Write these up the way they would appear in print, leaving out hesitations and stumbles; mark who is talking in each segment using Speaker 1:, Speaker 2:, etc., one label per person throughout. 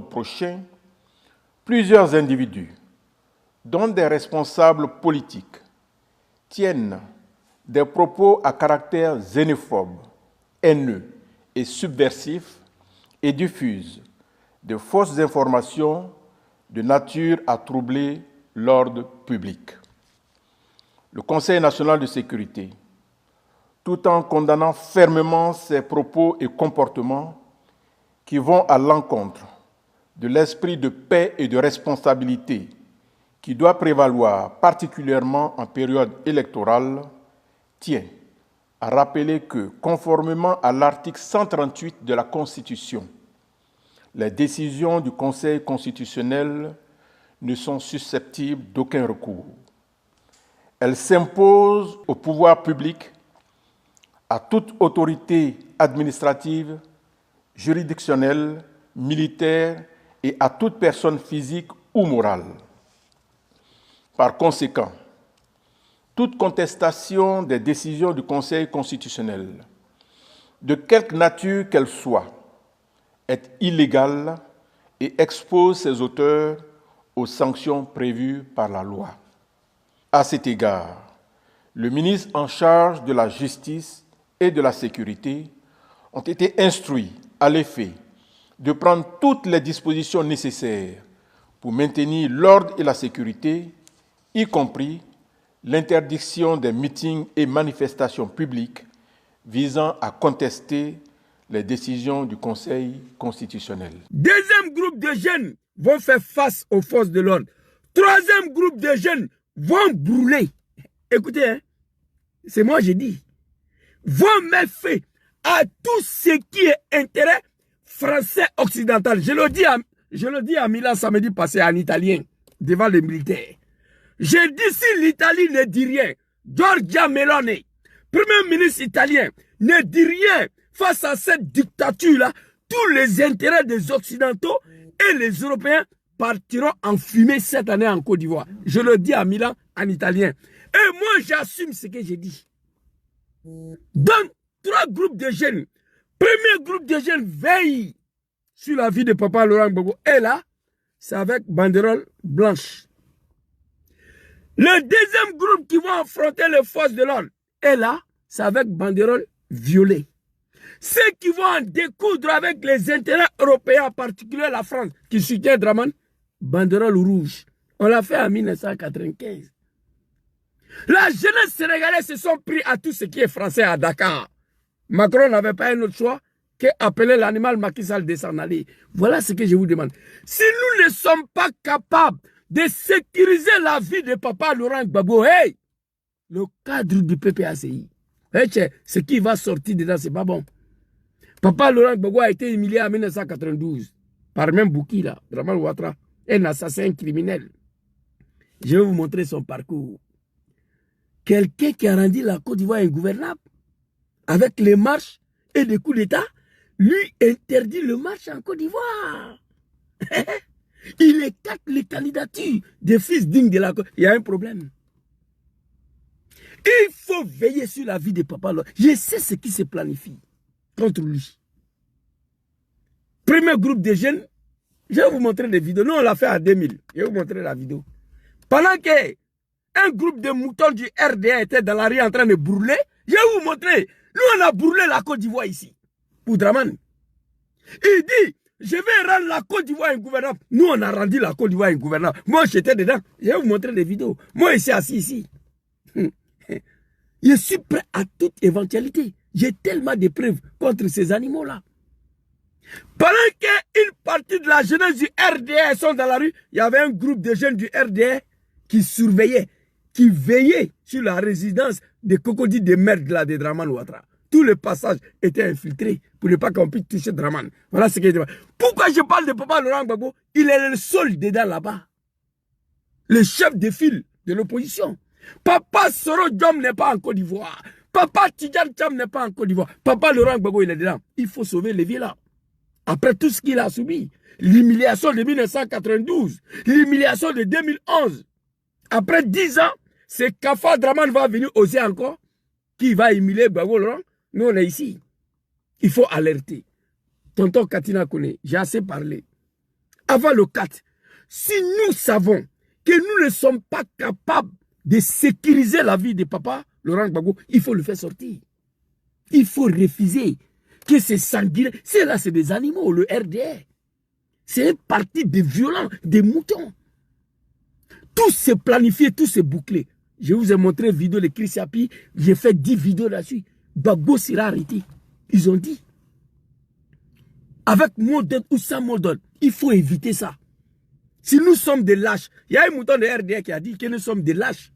Speaker 1: prochain, plusieurs individus, dont des responsables politiques, tiennent des propos à caractère xénophobe, haineux et subversif et diffusent de fausses informations de nature à troubler l'ordre public. Le Conseil national de sécurité, tout en condamnant fermement ces propos et comportements qui vont à l'encontre de l'esprit de paix et de responsabilité qui doit prévaloir particulièrement en période électorale, tient à rappeler que, conformément à l'article 138 de la Constitution, les décisions du Conseil constitutionnel ne sont susceptibles d'aucun recours. Elles s'imposent au pouvoir public, à toute autorité administrative, juridictionnelle, militaire et à toute personne physique ou morale. Par conséquent, toute contestation des décisions du Conseil constitutionnel, de quelque nature qu'elle soit, est illégale et expose ses auteurs aux sanctions prévues par la loi. À cet égard, le ministre en charge de la Justice et de la Sécurité ont été instruits à l'effet de prendre toutes les dispositions nécessaires pour maintenir l'ordre et la sécurité, y compris l'interdiction des meetings et manifestations publiques visant à contester les décisions du Conseil constitutionnel.
Speaker 2: Deuxième groupe de jeunes vont faire face aux forces de l'ordre. Troisième groupe de jeunes vont brûler. Écoutez, hein, c'est moi j'ai dit. Vont mettre fin à tout ce qui est intérêt français occidental. Je le dis à Milan samedi passé en italien, devant les militaires. J'ai dit si l'Italie ne dit rien, Giorgia Meloni, premier ministre italien, ne dit rien face à cette dictature-là, tous les intérêts des Occidentaux et les Européens partiront en fumée cette année en Côte d'Ivoire. Je le dis à Milan en italien. Et moi, j'assume ce que j'ai dit. Donc, trois groupes de jeunes. Premier groupe de jeunes veille sur la vie de Papa Laurent Gbagbo. Et là, c'est avec banderole blanche. Le deuxième groupe qui va affronter les forces de l'ordre. Et là, c'est avec banderole violet. Ceux qui vont en découdre avec les intérêts européens, en particulier la France, qui soutient Draman, banderole rouge. On l'a fait en 1995. La jeunesse sénégalaise se sont pris à tout ce qui est français à Dakar. Macron n'avait pas un autre choix qu'appeler l'animal Macky Sall de s'en aller. Voilà ce que je vous demande. Si nous ne sommes pas capables de sécuriser la vie de Papa Laurent Gbagbo, hey, le cadre du PPACI, ce qui va sortir dedans, c'est pas bon. Papa Laurent Gbagbo a été humilié en 1992 par même Bouki, là, Draman Ouattara, un assassin criminel. Je vais vous montrer son parcours. Quelqu'un qui a rendu la Côte d'Ivoire ingouvernable, avec les marches et les coups d'État, lui interdit le marche en Côte d'Ivoire. Il écarte les candidatures des fils dignes de la Côte. Il y a un problème. Il faut veiller sur la vie de Papa Laurent. Je sais ce qui se planifie contre lui. Premier groupe de jeunes, je vais vous montrer des vidéos. Nous, on l'a fait en 2000. Je vais vous montrer la vidéo. Pendant que un groupe de moutons du RDA était dans la rue en train de brûler, je vais vous montrer. Nous, on a brûlé la Côte d'Ivoire ici. Pour Draman. Il dit, je vais rendre la Côte d'Ivoire ingouvernable. Nous, on a rendu la Côte d'Ivoire ingouvernable. Moi, j'étais dedans. Je vais vous montrer des vidéos. Moi, je suis assis ici. Je suis prêt à toute éventualité. J'ai tellement de preuves contre ces animaux-là. Pendant qu'une partie de la jeunesse du RDA sont dans la rue, il y avait un groupe de jeunes du RDA qui surveillaient, qui veillaient sur la résidence des crocodiles de merde là de Draman Ouattara. Tout le passage était infiltré pour ne pas qu'on puisse toucher Draman. Voilà ce que je dis. Pourquoi je parle de Papa Laurent Gbagbo? Il est le seul dedans là-bas. Le chef de file de l'opposition. Papa Soro Diom n'est pas en Côte d'Ivoire. Papa Tidjane Cham n'est pas en Côte d'Ivoire. Papa Laurent Gbagbo, il est dedans. Il faut sauver les vieux là. Après tout ce qu'il a subi, l'humiliation de 1992, l'humiliation de 2011, après 10 ans, c'est Kafa Draman va venir oser encore. Qui va humilier Gbagbo Laurent? Nous, on est ici. Il faut alerter. Tonton Katina connaît. J'ai assez parlé. avant le 4. Si nous savons que nous ne sommes pas capables de sécuriser la vie de papa Laurent Gbagbo, il faut le faire sortir. Il faut refuser que ces sanguinaires, c'est des animaux, le RDR. C'est un parti de violents, des moutons. Tout s'est planifié, tout s'est bouclé. Je vous ai montré une vidéo de Chris Yapi, j'ai fait 10 vidéos là-dessus. Gbagbo sera arrêté. Ils ont dit. Avec Modon ou sans Modon, il faut éviter ça. Si nous sommes des lâches, il y a un mouton de RDR qui a dit que nous sommes des lâches.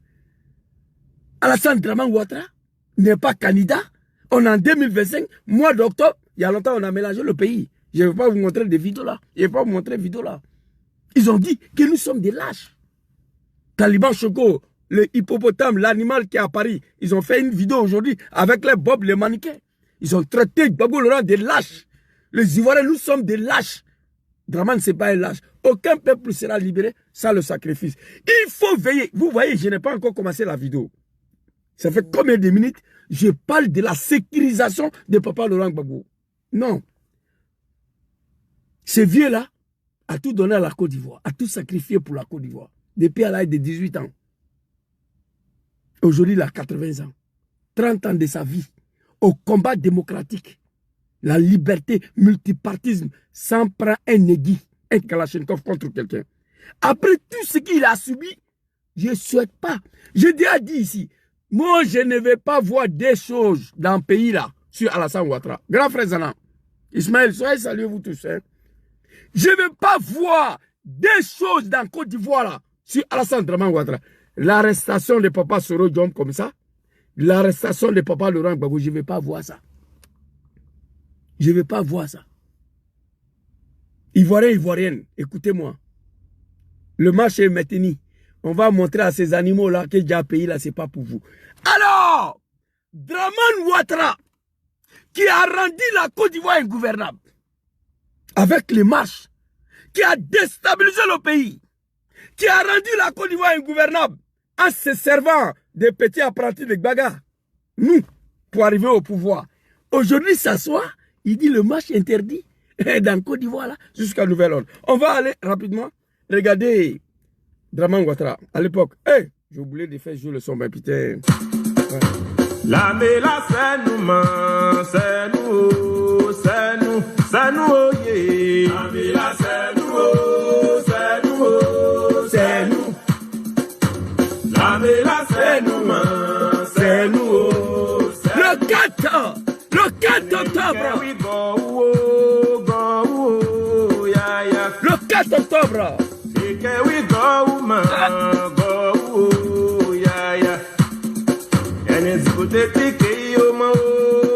Speaker 2: Alassane Dramane Ouattara n'est pas candidat. On est en 2025, mois d'octobre, il y a longtemps on a mélangé le pays. Je ne vais pas vous montrer des vidéos là. Je ne vais pas vous montrer des vidéos là. Ils ont dit que nous sommes des lâches. Taliban Choco, le hippopotame, l'animal qui est à Paris, ils ont fait une vidéo aujourd'hui avec les Bob, les mannequins. Ils ont traité Gbagbo Laurent des lâches. Les Ivoiriens, nous sommes des lâches. Dramane, ce n'est pas un lâche. Aucun peuple sera libéré sans le sacrifice. Il faut veiller. Vous voyez, je n'ai pas encore commencé la vidéo. Ça fait combien de minutes? Je parle de la sécurisation de papa Laurent Gbagbo. Non. Ce vieux-là a tout donné à la Côte d'Ivoire, a tout sacrifié pour la Côte d'Ivoire. Depuis à l'âge de 18 ans. Aujourd'hui, il a 80 ans. 30 ans de sa vie au combat démocratique. La liberté, multipartisme, sans prendre un aiguille, un Kalachnikov contre quelqu'un. Après tout ce qu'il a subi, je ne souhaite pas. Je déjà dit ici, moi je ne vais pas voir des choses dans le pays là, sur Alassane Ouattara. Grand frère Zana, Ismaël, soyez salués vous tous. Hein. Je ne vais pas voir des choses dans Côte d'Ivoire là, sur Alassane Dramane Ouattara. L'arrestation de papa Soro Diom comme ça, l'arrestation de papa Laurent Gbagbo, je ne vais pas voir ça. Je ne vais pas voir ça. Ivoiriens, Ivoiriennes, écoutez-moi. Le match est maintenu. On va montrer à ces animaux-là que déjà pays là, ce n'est pas pour vous. Alors, Dramane Ouattara, qui a rendu la Côte d'Ivoire ingouvernable, avec les marches, qui a déstabilisé le pays, qui a rendu la Côte d'Ivoire ingouvernable, en se servant des petits apprentis de Gbaga, nous, pour arriver au pouvoir. Aujourd'hui, s'assoit, il dit le match interdit dans Côte d'Ivoire, là, jusqu'à Nouvelle-Ordre. On va aller rapidement regarder Dramane Ouattara à l'époque. Hey, j'ai oublié de faire jouer le son, ben putain. Ouais.
Speaker 3: La méla, c'est nous, man, c'est nous, c'est nous, c'est nous, oh yeah. La méla, c'est nous, oh, c'est nous, oh, c'est nous. La méla, c'est nous, man, c'est nous, oh, c'est nous.
Speaker 2: Le 4 octobre. Le 4 octobre.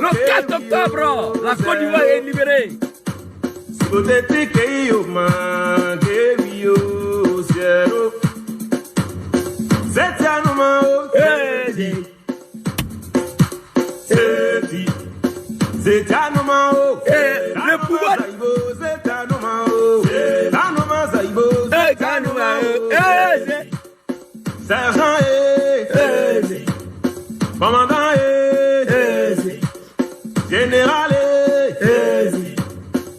Speaker 2: Le 4 octobre, la Côte d'Ivoire est libérée. Le pouvoir.
Speaker 3: Sergent commandant général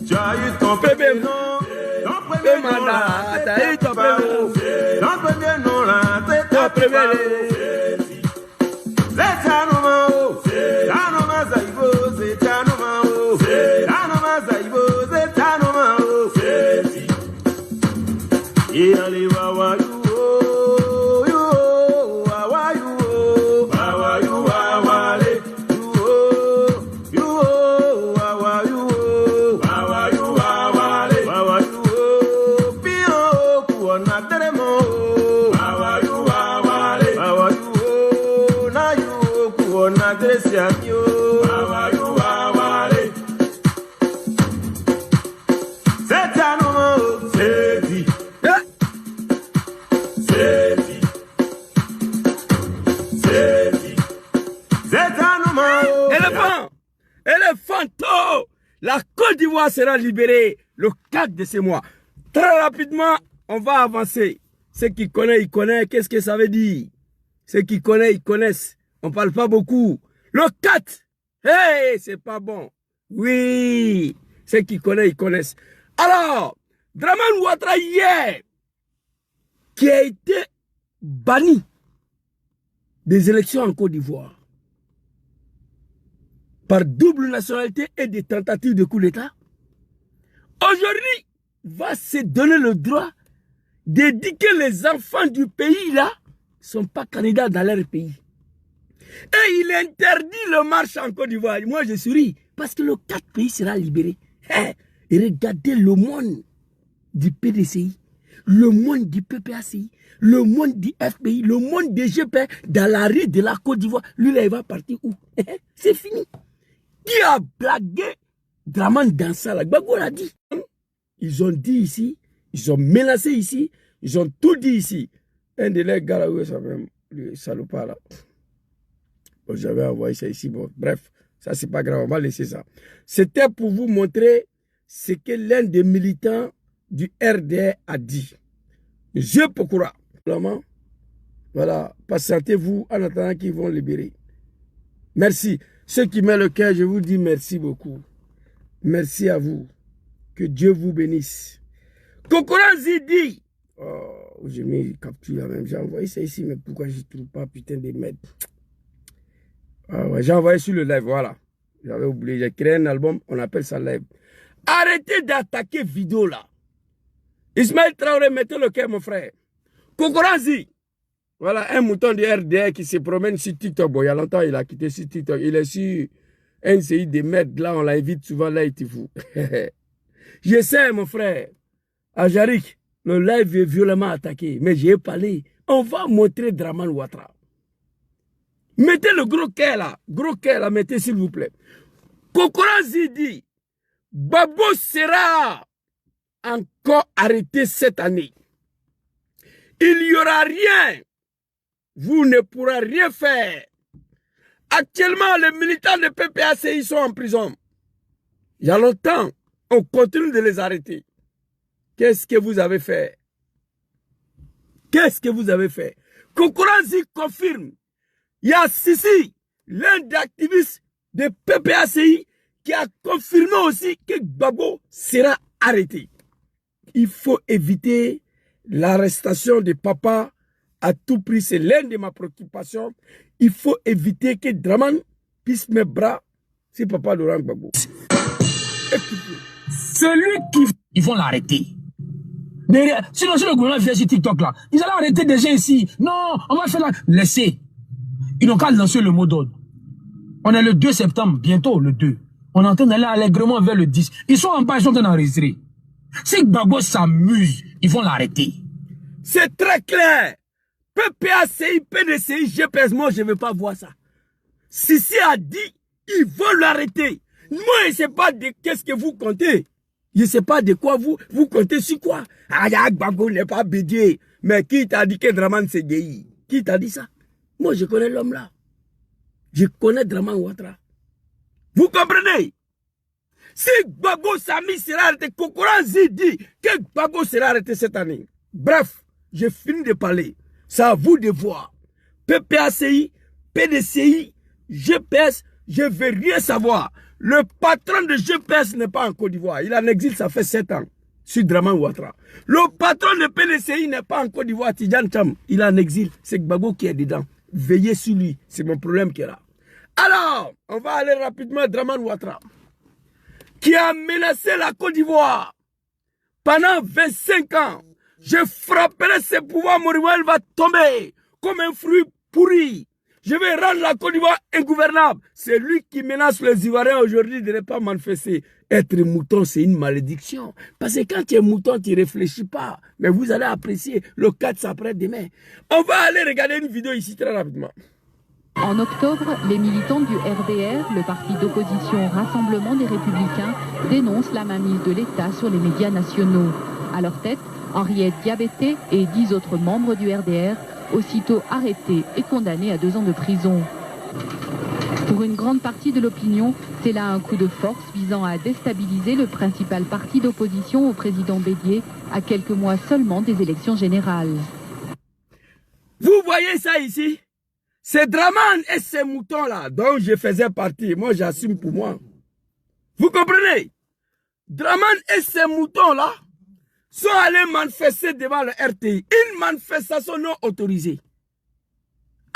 Speaker 3: tu as eu ton premier nom, ton premier nom là, t'as eu ton premier nom là, c'est ton premier nom. C'est un nom, c'est un nom zaïbo, c'est un nom, c'est un nom zaïbo, c'est un nom, c'est et allez wa
Speaker 2: La Côte d'Ivoire sera libérée le 4 de ce mois. Très rapidement, on va avancer. Ceux qui connaissent, ils connaissent. Qu'est-ce que ça veut dire? Ceux qui connaissent, ils connaissent. On ne parle pas beaucoup. Le 4, hey, c'est pas bon. Oui, ceux qui connaissent, ils connaissent. Alors, Dramane Ouattara hier, qui a été banni des élections en Côte d'Ivoire par double nationalité et des tentatives de coup d'État, aujourd'hui va se donner le droit de dire que les enfants du pays là ne sont pas candidats dans leur pays. Et il interdit le marche en Côte d'Ivoire. Moi je souris parce que le 4 pays sera libéré. Et regardez le monde du PDCI, le monde du PPACI, le monde du FPI, le monde des GP dans la rue de la Côte d'Ivoire. Lui là il va partir où? C'est fini. Qui a blagué Dramane dans ça là? Gbagbo l'a dit. Ils ont dit ici, ils ont menacé ici, ils ont tout dit ici. Un de leurs gars là, où ça même, le salopard là. Bon, j'avais envoyé ça ici. Bon, bref, ça c'est pas grave, on va laisser ça. C'était pour vous montrer ce que l'un des militants du RDR a dit. Je Pokora. Voilà, patientez-vous en attendant qu'ils vont libérer. Merci. Ceux qui mettent le cœur, je vous dis merci beaucoup. Merci à vous. Que Dieu vous bénisse. Kokora Zidi. Oh, j'ai mis capture là même. J'ai envoyé ça ici, mais pourquoi je ne trouve pas putain de merde? Ah ouais, j'ai envoyé sur le live, voilà. J'avais oublié, j'ai créé un album, on appelle ça live. Arrêtez d'attaquer vidéo là. Ismaël Traoré, mettez le cœur, mon frère. Kokorazi. Voilà, un mouton de RDR qui se promène sur TikTok. Bon, il y a longtemps, il a quitté sur TikTok. Il est sur un CI de merde. Là, on l'invite souvent, là, il te fout. Je sais, mon frère. À Jarik, le live est violemment attaqué. Mais j'ai parlé. On va montrer Dramane Ouattara. Mettez le gros cœur là, mettez s'il vous plaît. Kokorazi dit, Babo sera encore arrêté cette année. Il n'y aura rien. Vous ne pourrez rien faire. Actuellement, les militants de PPACI sont en prison. Il y a longtemps, on continue de les arrêter. Qu'est-ce que vous avez fait? Qu'est-ce que vous avez fait? Kokorazi confirme. Il y a Sissi, l'un des activistes de PPACI, qui a confirmé aussi que Babo sera arrêté. Il faut éviter l'arrestation de papa à tout prix. C'est l'un de mes préoccupations. Il faut éviter que Dramane puisse mes bras si papa Laurent Gbagbo.
Speaker 4: Celui qui... Ils vont l'arrêter. Sinon, si le gouvernement vient sur TikTok là, ils allaient arrêter des gens ici. Non, on va faire la... Laissez. Ils n'ont qu'à lancer le mot d'ordre. On est le 2 septembre, bientôt le 2. On est en train d'aller allègrement vers le 10. Ils sont en bas, ils sont en train d'enregistrer. Si Gbagbo s'amuse, ils vont l'arrêter.
Speaker 2: C'est très clair. PPACI, PDCI, GPS, moi je ne veux pas voir ça. Sissi a dit, ils vont l'arrêter. Moi je ne sais pas de qu'est-ce que vous comptez. Je ne sais pas de quoi vous comptez sur quoi. Ah, Gbagbo n'est pas bédié. Mais qui t'a dit que Dramane c'est gay? Qui t'a dit ça? Moi je connais l'homme là. Je connais Dramane Ouattara. Vous comprenez? Si Gbagbo Sami sera arrêté, Kokorazi dit que Gbagbo sera arrêté cette année. Bref, j'ai fini de parler. C'est à vous de voir. PPACI, PDCI, GPS, je ne veux rien savoir. Le patron de GPS n'est pas en Côte d'Ivoire. Il est en exil, ça fait 7 ans. Sur Dramane Ouattara. Le patron de PDCI n'est pas en Côte d'Ivoire. Tidjane Cham, il est en exil. C'est Gbagbo qui est dedans. Veillez sur lui. C'est mon problème qui est là. Alors, on va aller rapidement à Dramane Ouattara, qui a menacé la Côte d'Ivoire pendant 25 ans. Je frapperai ses pouvoirs, mon rival va tomber comme un fruit pourri. Je vais rendre la Côte d'Ivoire ingouvernable. C'est lui qui menace les Ivoiriens aujourd'hui de ne pas manifester. Être mouton, c'est une malédiction. Parce que quand tu es mouton, tu ne réfléchis pas. Mais vous allez apprécier. Le 4 s'apprête demain. On va aller regarder une vidéo ici très rapidement.
Speaker 5: En octobre, les militants du RDR, le parti d'opposition Rassemblement des Républicains, dénoncent la mainmise de l'État sur les médias nationaux. À leur tête, Henriette Diabété et 10 autres membres du RDR, aussitôt arrêtés et condamnés à 2 ans de prison. Pour une grande partie de l'opinion, c'est là un coup de force visant à déstabiliser le principal parti d'opposition au président Bédié à quelques mois seulement des élections générales.
Speaker 2: Vous voyez ça ici? C'est Dramane et ces moutons-là dont je faisais partie. Moi, j'assume pour moi. Vous comprenez? Dramane et ces moutons-là sont allés manifester devant le RTI. Une manifestation non autorisée.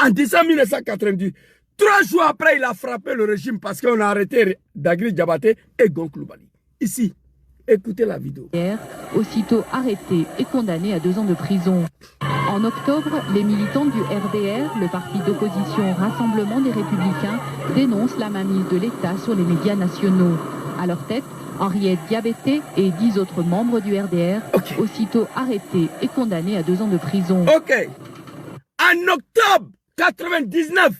Speaker 2: En décembre 1990, 3 jours après, il a frappé le régime parce qu'on a arrêté Dagri Diabaté et Gon Coulibaly. Ici, écoutez la vidéo.
Speaker 5: Aussitôt arrêté et condamné à 2 ans de prison. En octobre, les militants du RDR, le parti d'opposition Rassemblement des Républicains, dénoncent la mainmise de l'État sur les médias nationaux. À leur tête, Henriette Diabeté et 10 autres membres du RDR, aussitôt arrêtés et condamnés à 2 ans de prison.
Speaker 2: Ok. En octobre 99,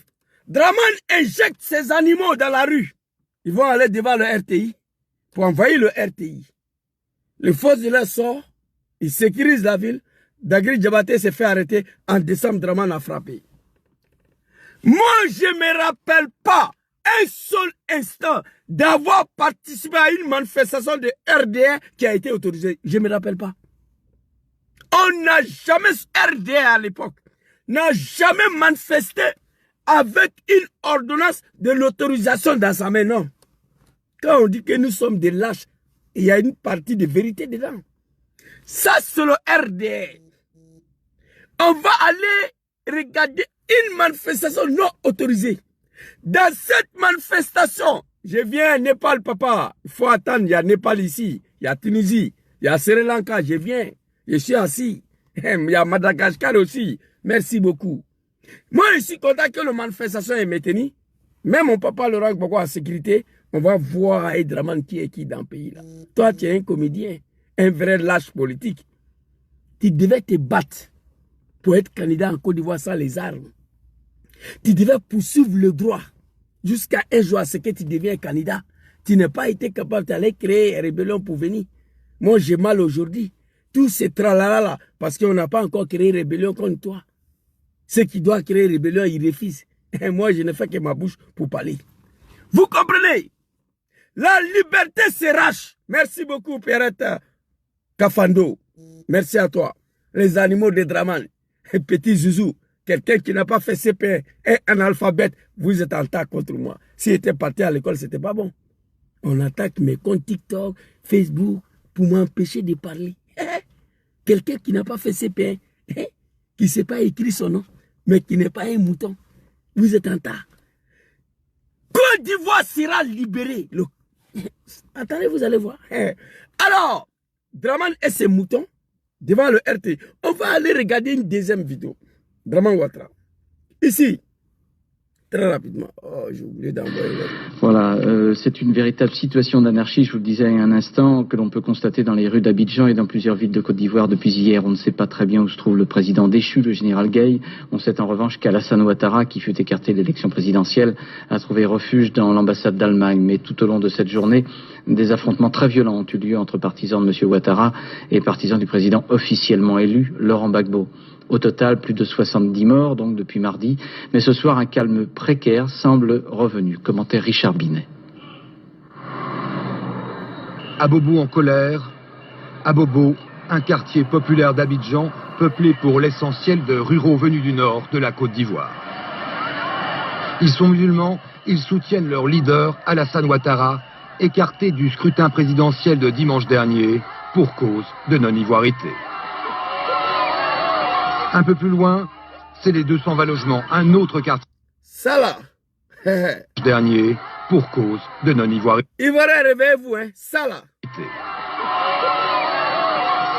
Speaker 2: Draman injecte ses animaux dans la rue. Ils vont aller devant le RTI pour envahir le RTI. Les forces de l'air sortent, ils sécurisent la ville. Dagri Diabaté s'est fait arrêter. En décembre, Draman a frappé. Moi, je ne me rappelle pas un seul instant d'avoir participé à une manifestation de RDR qui a été autorisée. Je ne me rappelle pas. On n'a jamais, RDR à l'époque, n'a jamais manifesté avec une ordonnance de l'autorisation dans sa main, non. Quand on dit que nous sommes des lâches, il y a une partie de vérité dedans. Ça, c'est le RDR. On va aller regarder une manifestation non autorisée. Dans cette manifestation, je viens à Népal, papa. Il faut attendre, il y a Népal ici, il y a Tunisie, il y a Sri Lanka, je viens. Je suis assis. Il y a Madagascar aussi. Merci beaucoup. Moi, je suis content que la manifestation est maintenue. Même mon papa Laurent Gbagbo en sécurité, on va voir à Draman qui est qui dans le pays là. Toi, tu es un comédien, un vrai lâche politique. Tu devais te battre pour être candidat en Côte d'Ivoire sans les armes. Tu devais poursuivre le droit jusqu'à un jour à ce que tu deviens candidat. Tu n'as pas été capable d'aller créer une rébellion pour venir. Moi, j'ai mal aujourd'hui. Tout ce tralala là, parce qu'on n'a pas encore créé une rébellion contre toi. Ceux qui doivent créer une rébellion, ils refusent. Et moi, je ne fais que ma bouche pour parler. Vous comprenez? La liberté s'arrache. Merci beaucoup, Pierrette Kafando. Merci à toi. Les animaux de Draman. Petit Zouzou. Quelqu'un qui n'a pas fait CP, un analphabète, vous êtes en attaque contre moi. S'il était parti à l'école, c'était pas bon. On attaque mes comptes TikTok, Facebook, pour m'empêcher de parler. Quelqu'un qui n'a pas fait CP, qui ne sait pas écrire son nom, mais qui n'est pas un mouton. Vous êtes en tas. Côte d'Ivoire sera libérée. Attendez, vous allez voir. Alors, Draman et ses moutons, devant le RT, on va aller regarder une deuxième vidéo. Draman Ouattara. Ici, très rapidement. Oh, j'ai oublié d'envoyer.
Speaker 6: Voilà, c'est une véritable situation d'anarchie, je vous le disais il y a un instant, que l'on peut constater dans les rues d'Abidjan et dans plusieurs villes de Côte d'Ivoire depuis hier. On ne sait pas très bien où se trouve le président déchu, le général Gueye. On sait en revanche qu'Alassane Ouattara, qui fut écarté de l'élection présidentielle, a trouvé refuge dans l'ambassade d'Allemagne. Mais tout au long de cette journée, des affrontements très violents ont eu lieu entre partisans de M. Ouattara et partisans du président officiellement élu, Laurent Gbagbo. Au total, plus de 70 morts, donc depuis mardi. Mais ce soir, un calme précaire semble revenu. Commentaire Richard Binet.
Speaker 7: Abobo en colère. Abobo, un quartier populaire d'Abidjan, peuplé pour l'essentiel de ruraux venus du nord de la Côte d'Ivoire. Ils sont musulmans, ils soutiennent leur leader, Alassane Ouattara, écarté du scrutin présidentiel de dimanche dernier pour cause de non-ivoirité. Un peu plus loin, c'est les 220 logements, un autre quartier.
Speaker 2: Ça là.
Speaker 7: Dernier, pour cause de non-ivoirité.
Speaker 2: Ivoirien, réveillez-vous, hein. Ça là.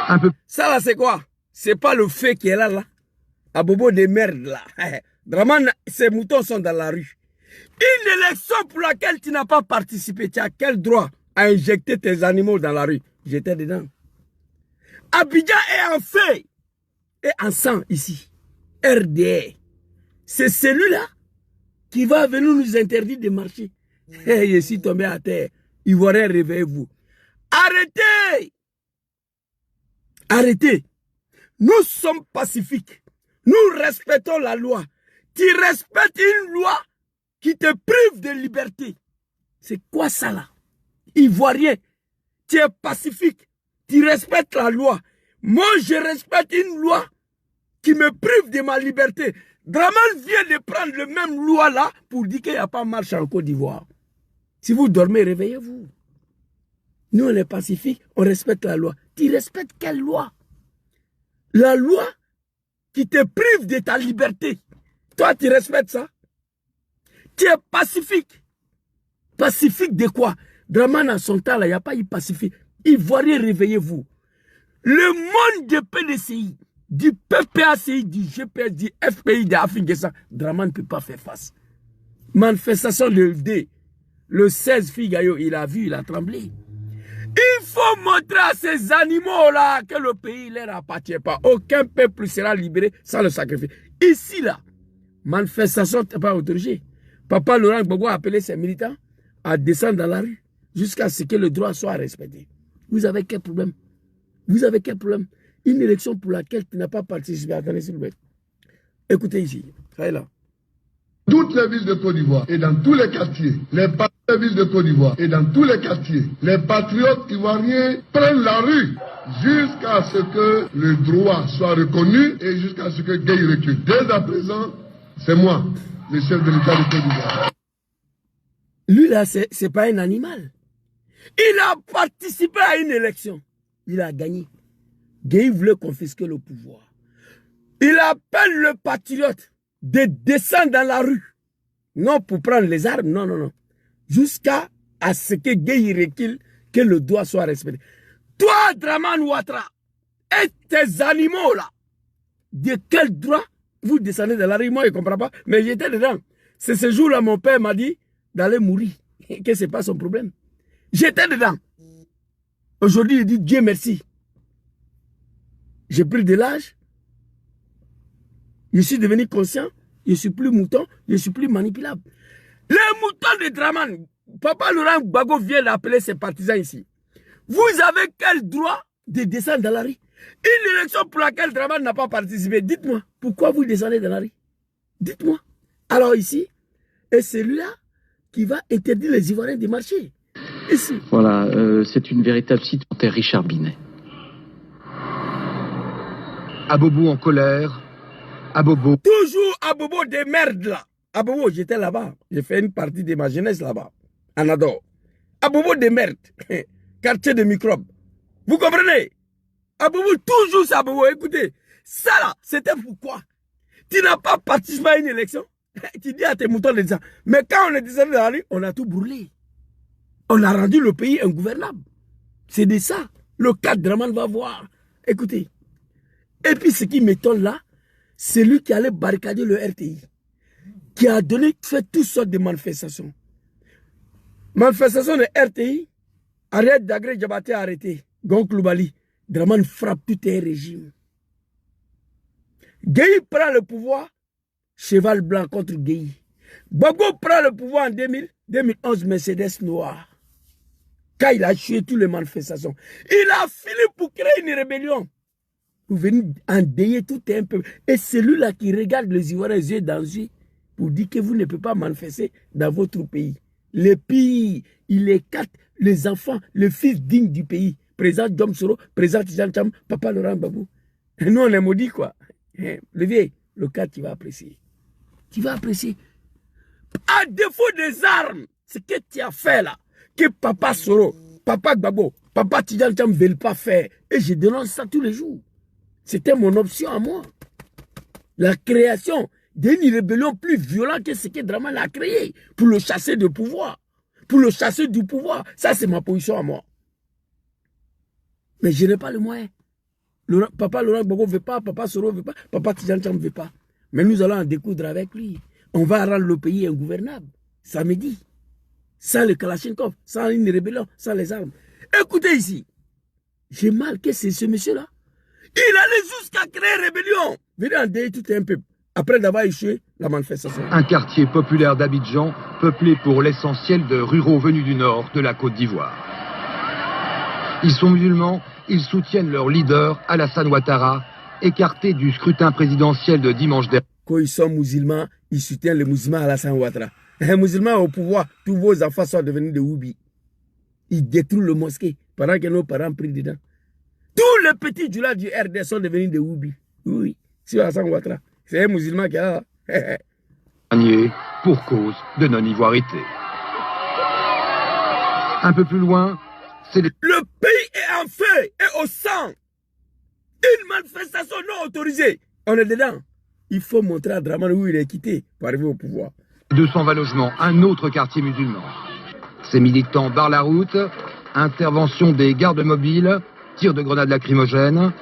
Speaker 7: Un peu.
Speaker 2: Ça là, c'est quoi? C'est pas le fait qui est là, là. À bobo de merde, là. Draman, ces moutons sont dans la rue. Une élection pour laquelle tu n'as pas participé, tu as quel droit à injecter tes animaux dans la rue? J'étais dedans. Abidjan est en feu et en sang ici. RDR. C'est celui-là qui va venir nous interdire de marcher. Je suis tombé à terre. Ivoirien, réveillez-vous. Arrêtez! Arrêtez! Nous sommes pacifiques. Nous respectons la loi. Tu respectes une loi qui te prive de liberté. C'est quoi ça là? Ivoirien, tu es pacifique. Tu respectes la loi. Moi, je respecte une loi qui me prive de ma liberté. Draman vient de prendre le même loi là pour dire qu'il n'y a pas de marche en Côte d'Ivoire. Si vous dormez, réveillez-vous. Nous, on est pacifique, on respecte la loi. tu respectes quelle loi? La loi qui te prive de ta liberté. Toi, tu respectes ça? Tu es pacifique. Pacifique de quoi? Dramane en son temps, il n'y a pas eu pacifique. Ivoiriens, réveillez-vous. Le monde de PDCI, du PPACI, du GPS, du FPI, de Afingessa, Dramane ne peut pas faire face. Manifestation de D. Le 16 Figayo, il a vu, il a tremblé. Il faut montrer à ces animaux-là que le pays ne leur appartient pas. Aucun peuple sera libéré sans le sacrifice. Ici, là, manifestation n'est pas autorisée. Papa Laurent Gbagbo a appelé ses militants à descendre dans la rue jusqu'à ce que le droit soit respecté. Vous avez quel problème? Vous avez quel problème? Une élection pour laquelle tu n'as pas participé. Attendez, s'il vous plaît. Écoutez ici. Ça est là.
Speaker 8: Toutes les villes de Côte d'Ivoire et dans tous les quartiers, les villes de Côte d'Ivoire et dans tous les quartiers, les patriotes ivoiriens prennent la rue jusqu'à ce que le droit soit reconnu et jusqu'à ce que Gueye recule. Dès à présent, c'est moi, le chef de l'État de Côte d'Ivoire.
Speaker 2: Lui là, c'est pas un animal. Il a participé à une élection. Il a gagné. Gueye voulait confisquer le pouvoir. Il appelle le patriote de descendre dans la rue. Non pour prendre les armes, non, non, non. Jusqu'à ce que Gueye recule, que le droit soit respecté. Toi, Dramane Ouattara, et tes animaux là, de quel droit vous descendez dans la rue? Moi, je ne comprends pas, mais j'étais dedans. C'est ce jour-là, mon père m'a dit d'aller mourir, que ce n'est pas son problème. J'étais dedans. Aujourd'hui, il dit Dieu merci. J'ai pris de l'âge. Je suis devenu conscient. Je ne suis plus mouton. Je ne suis plus manipulable. Les moutons de Dramane, Papa Laurent Gbagbo vient d'appeler ses partisans ici. Vous avez quel droit de descendre dans la rue? Une élection pour laquelle Dramane n'a pas participé. Dites-moi, pourquoi vous descendez dans la rue? Dites-moi. Alors ici, et c'est lui-là qui va interdire les Ivoiriens de marcher. Ici.
Speaker 6: Voilà, c'est une véritable citation, Richard Binet.
Speaker 7: Abobo en colère. Abobo.
Speaker 2: Toujours Abobo de merde là. Abobo, j'étais là-bas. J'ai fait une partie de ma jeunesse là-bas. En Ador. Abobo de merde. Quartier de microbes. Vous comprenez? Abobo, toujours ça, Abobo. Écoutez, ça là, c'était pourquoi? Tu n'as pas participé à une élection. Tu dis à tes moutons de ça. Mais quand on est descendu dans la rue, on a tout brûlé. On a rendu le pays ingouvernable. C'est de ça. Le cadre Dramane va voir. Écoutez. Et puis ce qui m'étonne là, c'est lui qui allait barricader le RTI. Qui a fait toutes sortes de manifestations. Manifestation de RTI, Ariel Dagré Diabaté a arrêté. Gon Koulibaly, Dramane frappe tout un régime. Gueye prend le pouvoir, cheval blanc contre Gueye. Gbagbo prend le pouvoir en 2011, Mercedes noir. Quand il a tué toutes les manifestations. Il a fini pour créer une rébellion. Pour venir endeuiller tout un peu. Et c'est lui-là qui regarde les Ivoiriens yeux dans les yeux pour dire que vous ne pouvez pas manifester dans votre pays. Les pays, il écarte les enfants, les fils dignes du pays. Président Dom Soro, président Tidjane Cham, Papa Laurent Gbagbo. Et nous, on est maudits, quoi. Le vieux, le cas, tu vas apprécier. Tu vas apprécier. À défaut des armes, ce que tu as fait là, que Papa Soro, Papa Gbagbo, Papa Tidjane Cham ne veulent pas faire. Et je dénonce ça tous les jours. C'était mon option à moi. La création d'une rébellion plus violente que ce que Dramane a créé pour le chasser du pouvoir. Pour le chasser du pouvoir. Ça, c'est ma position à moi. Mais je n'ai pas le moyen. Papa Laurent Gbagbo ne veut pas, Papa Soro ne veut pas, Papa Tidjane Cham ne veut pas. Mais nous allons en découdre avec lui. On va rendre le pays ingouvernable. Samedi. Sans le Kalachnikov, sans une rébellion, sans les armes. Écoutez ici. J'ai mal que c'est ce monsieur-là. Il allait jusqu'à créer rébellion. Venez en détruire tout un peuple. Après d'avoir échoué la manifestation.
Speaker 7: Un quartier populaire d'Abidjan, peuplé pour l'essentiel de ruraux venus du nord de la Côte d'Ivoire. Ils sont musulmans, ils soutiennent leur leader, Alassane Ouattara, écarté du scrutin présidentiel de dimanche dernier.
Speaker 2: Quand ils sont musulmans, ils soutiennent les musulmans Alassane Ouattara. Un musulman au pouvoir, tous vos enfants sont devenus des Houbi. Ils détruisent le mosquée pendant que nos parents prient dedans. Tous les petits djoulas du RD sont devenus des Houbi. Oui, c'est Alassane Ouattara. C'est un musulman qui a...
Speaker 7: pour cause de non-ivoirité. Un peu plus loin, c'est
Speaker 2: Le pays est en feu et au sang. Une manifestation non autorisée. On est dedans. Il faut montrer à Dramane où il est quitté pour arriver au pouvoir.
Speaker 7: 220 logements, un autre quartier musulman. Ces militants barrent la route, intervention des gardes mobiles, tir de grenades lacrymogènes.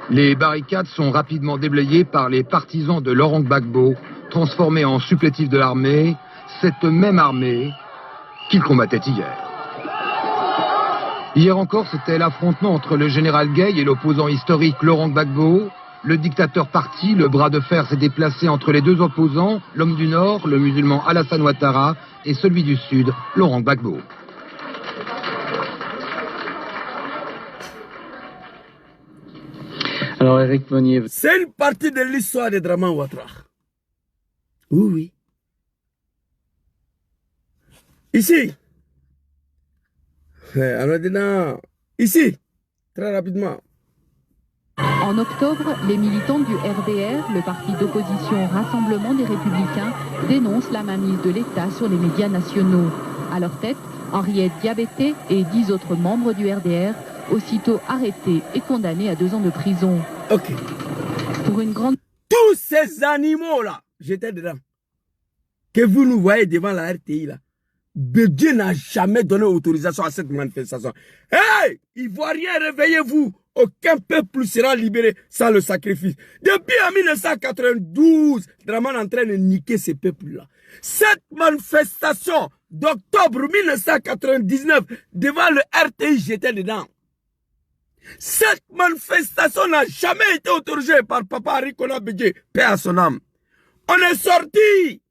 Speaker 7: Les barricades sont rapidement déblayées par les partisans de Laurent Gbagbo, transformés en supplétifs de l'armée, cette même armée qu'ils combattaient hier. Hier encore, c'était l'affrontement entre le général Gueye et l'opposant historique Laurent Gbagbo. Le dictateur parti, le bras de fer s'est déplacé entre les deux opposants, l'homme du Nord, le musulman Alassane Ouattara, et celui du Sud, Laurent Gbagbo.
Speaker 6: Alors Eric Monnier...
Speaker 2: C'est une partie de l'histoire de Dramane Ouattara. Oui, oui. Ici. Alors maintenant, ici, très rapidement.
Speaker 5: En octobre, les militants du RDR, le parti d'opposition Rassemblement des Républicains, dénoncent la mainmise de l'État sur les médias nationaux. À leur tête, Henriette Diabété et 10 autres membres du RDR, aussitôt arrêtés et condamnés à 2 ans de prison.
Speaker 2: Ok.
Speaker 5: Pour une grande...
Speaker 2: Tous ces animaux-là, j'étais dedans, que vous nous voyez devant la RTI, là, Dieu n'a jamais donné autorisation à cette manifestation. Hey, Ivoiriens, réveillez-vous. Aucun peuple sera libéré sans le sacrifice. Depuis en 1992, Dramane est en train de niquer ces peuples-là. Cette manifestation d'octobre 1999 devant le RTI, j'étais dedans. Cette manifestation n'a jamais été autorisée par Papa Arikona Bédié, paix à son âme. On est sorti.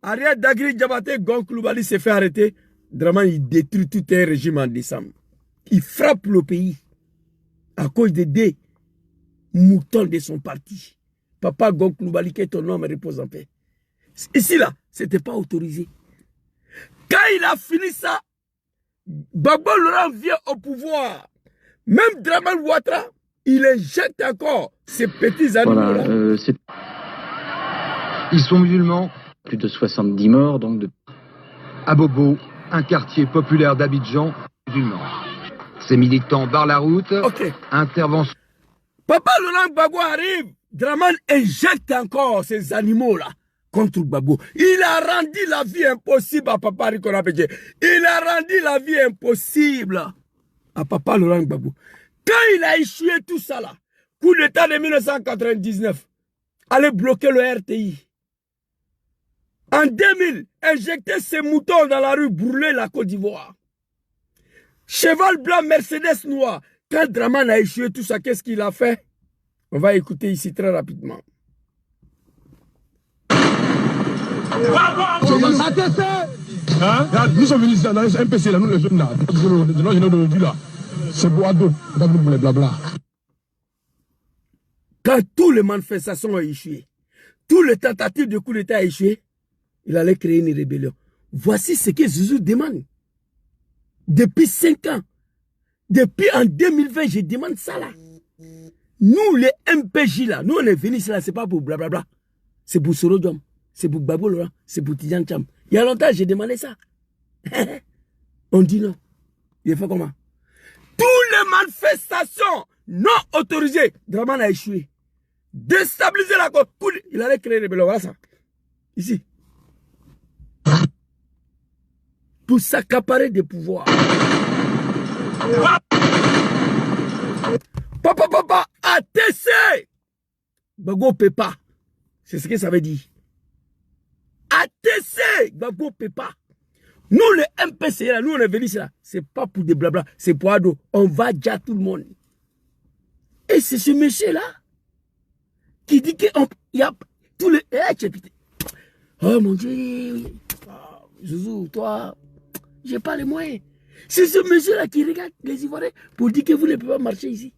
Speaker 2: Ariel Dagri Diabaté Gonkloubali s'est fait arrêter. Dramane, il détruit tout un régime en décembre. Il frappe le pays à cause des moutons de son parti. Papa Gonkloubali, que ton nom me repose en paix. Ici, là, ce n'était pas autorisé. Quand il a fini ça, Gbagbo Laurent vient au pouvoir. Même Dramane Ouattara, il injecte encore ces petits animaux-là.
Speaker 6: Voilà,
Speaker 7: Ils sont musulmans.
Speaker 6: plus de 70 morts, donc de...
Speaker 7: À Bobo, un quartier populaire d'Abidjan, musulman. Ces militants barrent la route.
Speaker 2: Ok.
Speaker 7: Intervention.
Speaker 2: Papa Laurent Gbagbo arrive. Dramane injecte encore ces animaux-là contre Gbagbo. Il a rendu la vie impossible à Papa Arikona Bédié. Il a rendu la vie impossible à Papa Laurent Gbagbo. Quand il a échoué tout ça là, coup d'état de 1999, allait bloquer le RTI. En 2000, injecter ces moutons dans la rue, brûler la Côte d'Ivoire. Cheval blanc, Mercedes noir. Quand Dramane a échoué tout ça, qu'est-ce qu'il a fait? On va écouter ici très rapidement.
Speaker 9: Nous sommes venus dans un MPC, là, nous les jeunes là, c'est Boado, blabla.
Speaker 2: Quand toutes les manifestations ont échoué, toutes les tentatives de coup d'État ont échoué, il allait créer une rébellion. Voici ce que Zouzou demande. Depuis 5 ans, depuis en 2020, je demande ça là. Nous, les MPJ là, nous on est venus là, c'est pas pour blablabla. C'est pour Sorodjom, c'est pour Gbagbo Laurent, c'est pour Tidjane Thiam. Il y a longtemps, j'ai demandé ça. On dit non. Il fait comment? Toutes les manifestations non autorisées, Dramane a échoué. Déstabiliser la côte. Il allait créer des rébellions. Voilà ça. Ici. Pour s'accaparer des pouvoirs. Papa, ATC. Gbagbo Pépa. C'est ce que ça veut dire. ATC. Gbagbo Pépa. Nous, les MPC, là, nous, on est venus là. C'est pas pour des blabla. C'est pour ado. On va déjà tout le monde. Et c'est ce monsieur-là qui dit qu'il y a tous les... Oh mon Dieu. Zouzou, toi, j'ai pas les moyens. C'est ce monsieur-là qui regarde les Ivoiriens pour dire que vous ne pouvez pas marcher ici.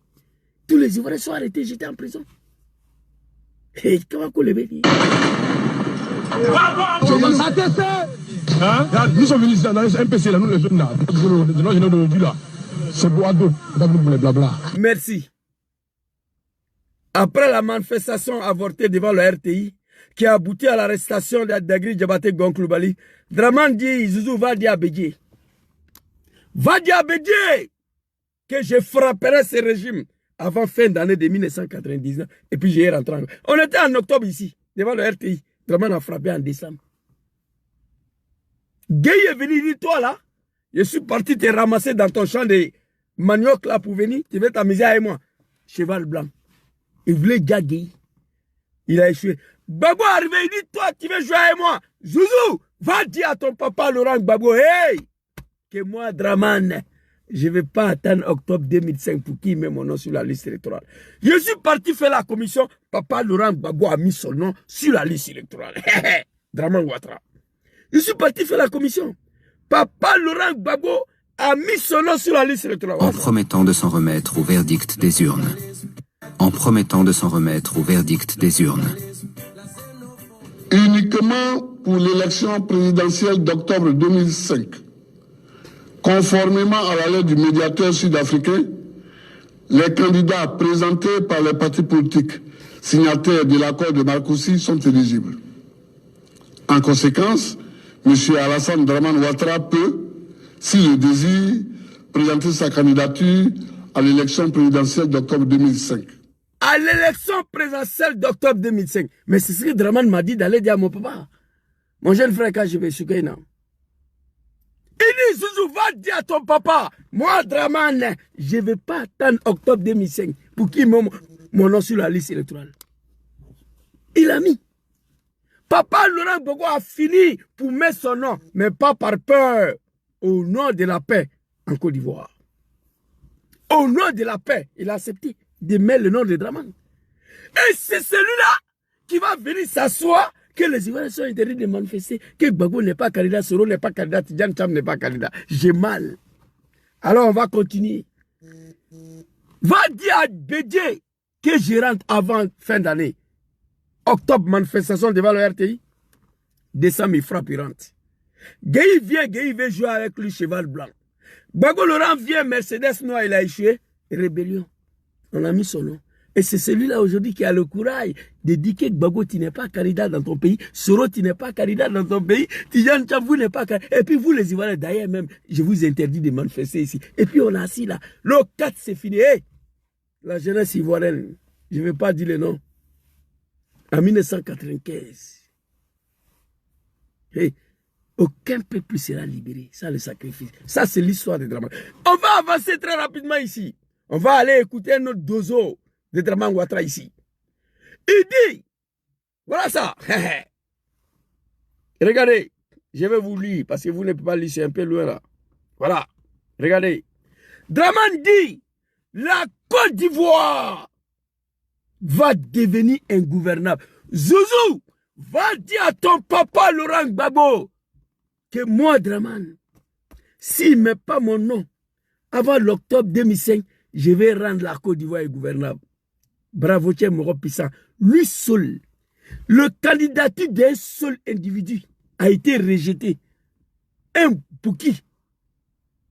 Speaker 2: Tous les Ivoiriens sont arrêtés, j'étais en prison. Et comment qu'on les met?
Speaker 9: Nous sommes venus dans un MPC, là, nous les jeunes là, c'est Boado, blabla.
Speaker 2: Merci. Après la manifestation avortée devant le RTI, qui a abouti à l'arrestation d'Adagri Diabaté Gonkloubali, Dramane dit, Zouzou va dire à Bédié, Va dire à Bédié que je frapperai ce régime avant fin d'année de 1999. Et puis j'ai rentré. On était en octobre ici, devant le RTI. Dramane a frappé en décembre. Gueye est venu dire, toi là, je suis parti te ramasser dans ton champ de manioc là pour venir, tu veux t'amuser avec moi. Cheval blanc. Il voulait gagner. Il a échoué. Gbagbo est arrivé, il dit, toi tu veux jouer avec moi. Zouzou, va dire à ton papa Laurent Gbagbo, hey, que moi Dramane, je ne vais pas attendre octobre 2005 pour qu'il mette mon nom sur la liste électorale. Je suis parti faire la commission, papa Laurent Gbagbo a mis son nom sur la liste électorale. Dramane Ouattara. Je suis parti faire la commission. Papa Laurent Gbagbo a mis son nom sur la liste électorale.
Speaker 10: En promettant de s'en remettre au verdict des urnes. En promettant de s'en remettre au verdict des urnes.
Speaker 8: Uniquement pour l'élection présidentielle d'octobre 2005, conformément à la lettre du médiateur sud-africain, les candidats présentés par les partis politiques signataires de l'accord de Marcoussis sont éligibles. En conséquence, M. Alassane Dramane Ouattara peut, s'il le désire, présenter sa candidature à l'élection présidentielle d'octobre 2005.
Speaker 2: À l'élection présidentielle d'octobre 2005. Mais c'est ce que Dramane m'a dit d'aller dire à mon papa. Mon jeune frère, quand je vais sur Kenya. Il dit, Zouzou, va dire à ton papa, moi, Dramane, je ne vais pas attendre octobre 2005 pour qu'il mette mon nom sur la liste électorale. Il a mis. Papa Laurent Gbagbo a fini pour mettre son nom, mais pas par peur, au nom de la paix en Côte d'Ivoire. Au nom de la paix, il a accepté de mettre le nom de Dramane. Et c'est celui-là qui va venir s'asseoir que les Ivoiriens sont interdits de manifester, que Gbagbo n'est pas candidat, Soro n'est pas candidat, Tidjane Cham n'est pas candidat. J'ai mal. Alors on va continuer. Va dire à Bédié que je rentre avant fin d'année. Octobre, manifestation devant le RTI. Décembre, il frappe, il rentre. Gueye vient, Gueye veut jouer avec lui, cheval blanc. Gbagbo Laurent vient, Mercedes noir, il a échoué. Rébellion. On a mis son nom. Et c'est celui-là aujourd'hui qui a le courage de dire que Gbagbo, tu n'es pas candidat dans ton pays. Soro, tu n'es pas candidat dans ton pays. Tidjane Cham, vous n'êtes pas candidat. Et puis vous, les Ivoiriens, d'ailleurs même, je vous interdis de manifester ici. Et puis on a assis là. Le 4, c'est fini. Hey, la jeunesse ivoirienne, je ne vais pas dire le nom. En 1995, hey, aucun peuple sera libéré sans le sacrifice. Ça, c'est l'histoire de Dramane. On va avancer très rapidement ici. On va aller écouter notre dozo de Dramane Ouattara ici. Il dit, voilà ça. Regardez, je vais vous lire parce que vous ne pouvez pas lire, c'est un peu loin là. Voilà, regardez. Dramane dit, la Côte d'Ivoire va devenir ingouvernable. Zouzou, va dire à ton papa Laurent Gbagbo que moi, Dramane, s'il ne met pas mon nom avant l'octobre 2005, je vais rendre la Côte d'Ivoire ingouvernable. Bravo, tiens, Moro Puissant. Lui seul, le candidature d'un seul individu a été rejeté. Un bouquet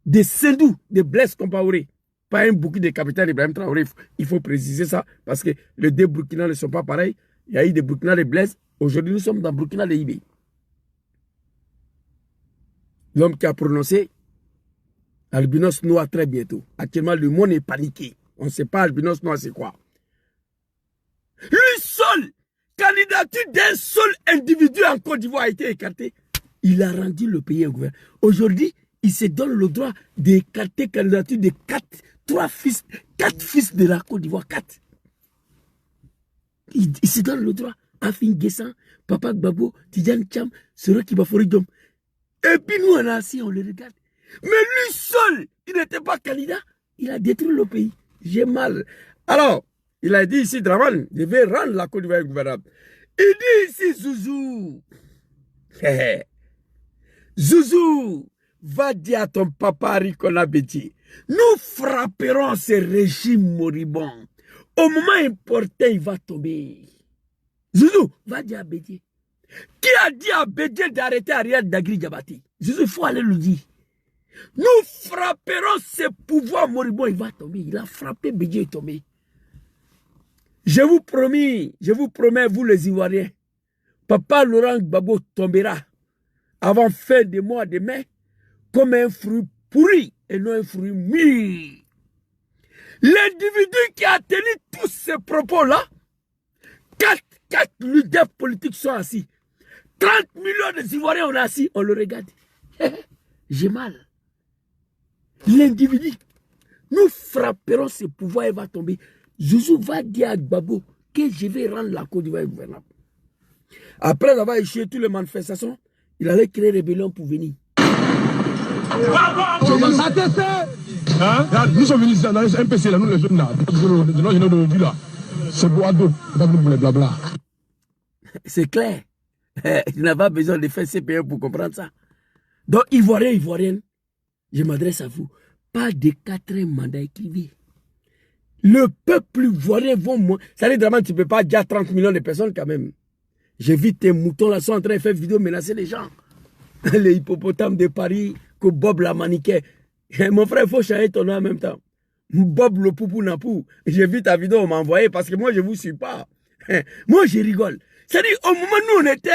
Speaker 2: de Sendou, de Blaise Compaoré. Pas un bouquet de capitaine Ibrahim Traoré. Il faut préciser ça parce que les deux Burkina ne sont pas pareils. Il y a eu des Burkina de Blaise. Aujourd'hui, nous sommes dans Burkina de Ibé. L'homme qui a prononcé albinos noir très bientôt. Actuellement, le monde est paniqué. On ne sait pas albinos noir c'est quoi. Lui seul, candidature d'un seul individu en Côte d'Ivoire a été écarté. Il a rendu le pays ingouvernable. Aujourd'hui, il se donne le droit d'écarter candidature de 4 fils de la Côte d'Ivoire. 4. Il se donne le droit. Afin Guessan, Papa Gbagbo, Tidjane Cham, Soro Kibafori Dom. Et puis nous, on a assis, on le regarde. Mais lui seul, il n'était pas candidat. Il a détruit le pays. J'ai mal. Alors, il a dit ici, Dramane, je vais rendre la Côte d'Ivoire ingouvernable. Il dit ici, Zouzou. Zouzou, va dire à ton papa Rikona Bédié, nous frapperons ce régime moribond. Au moment important, il va tomber. Zouzou, va dire à Bédié. Qui a dit à Bédié d'arrêter Ariel Dagri Diabaté? Zouzou, il faut aller le dire. Nous frapperons ce pouvoir moribond, il va tomber. Il a frappé, Bédié est tombé. Je vous promets, vous les Ivoiriens, Papa Laurent Gbagbo tombera avant fin de mois de mai comme un fruit pourri et non un fruit mûr. L'individu qui a tenu tous ces propos-là, 4 leaders politiques sont assis. 30 millions d'Ivoiriens on est assis, on le regarde. J'ai mal. L'individu, nous frapperons ce pouvoir et va tomber. Joujou va dire à Gbagbo que je vais rendre la Côte d'Ivoire gouvernable. Après avoir échoué toutes les manifestations, il allait créer rébellion pour venir.
Speaker 9: Nous sommes venus dans les MPC, là, nous les jeunes là, de vie là. C'est Boado, blabla.
Speaker 2: C'est clair. Il n'a pas besoin de faire CPE pour comprendre ça. Donc, Ivoirienne, je m'adresse à vous. Pas de 4 mandats écrivés. Le peuple ivoirien va moins. Ça dit vraiment, tu ne peux pas dire 30 millions de personnes quand même. J'ai vu tes moutons là sont en train de faire vidéo menacer les gens. Les hippopotames de Paris, que Bob la maniquait. Mon frère, il faut changer ton nom en même temps. Bob le poupou napou. J'ai vu ta vidéo, on m'a envoyé parce que moi, je ne vous suis pas. Moi, je rigole. C'est-à-dire, au moment où on était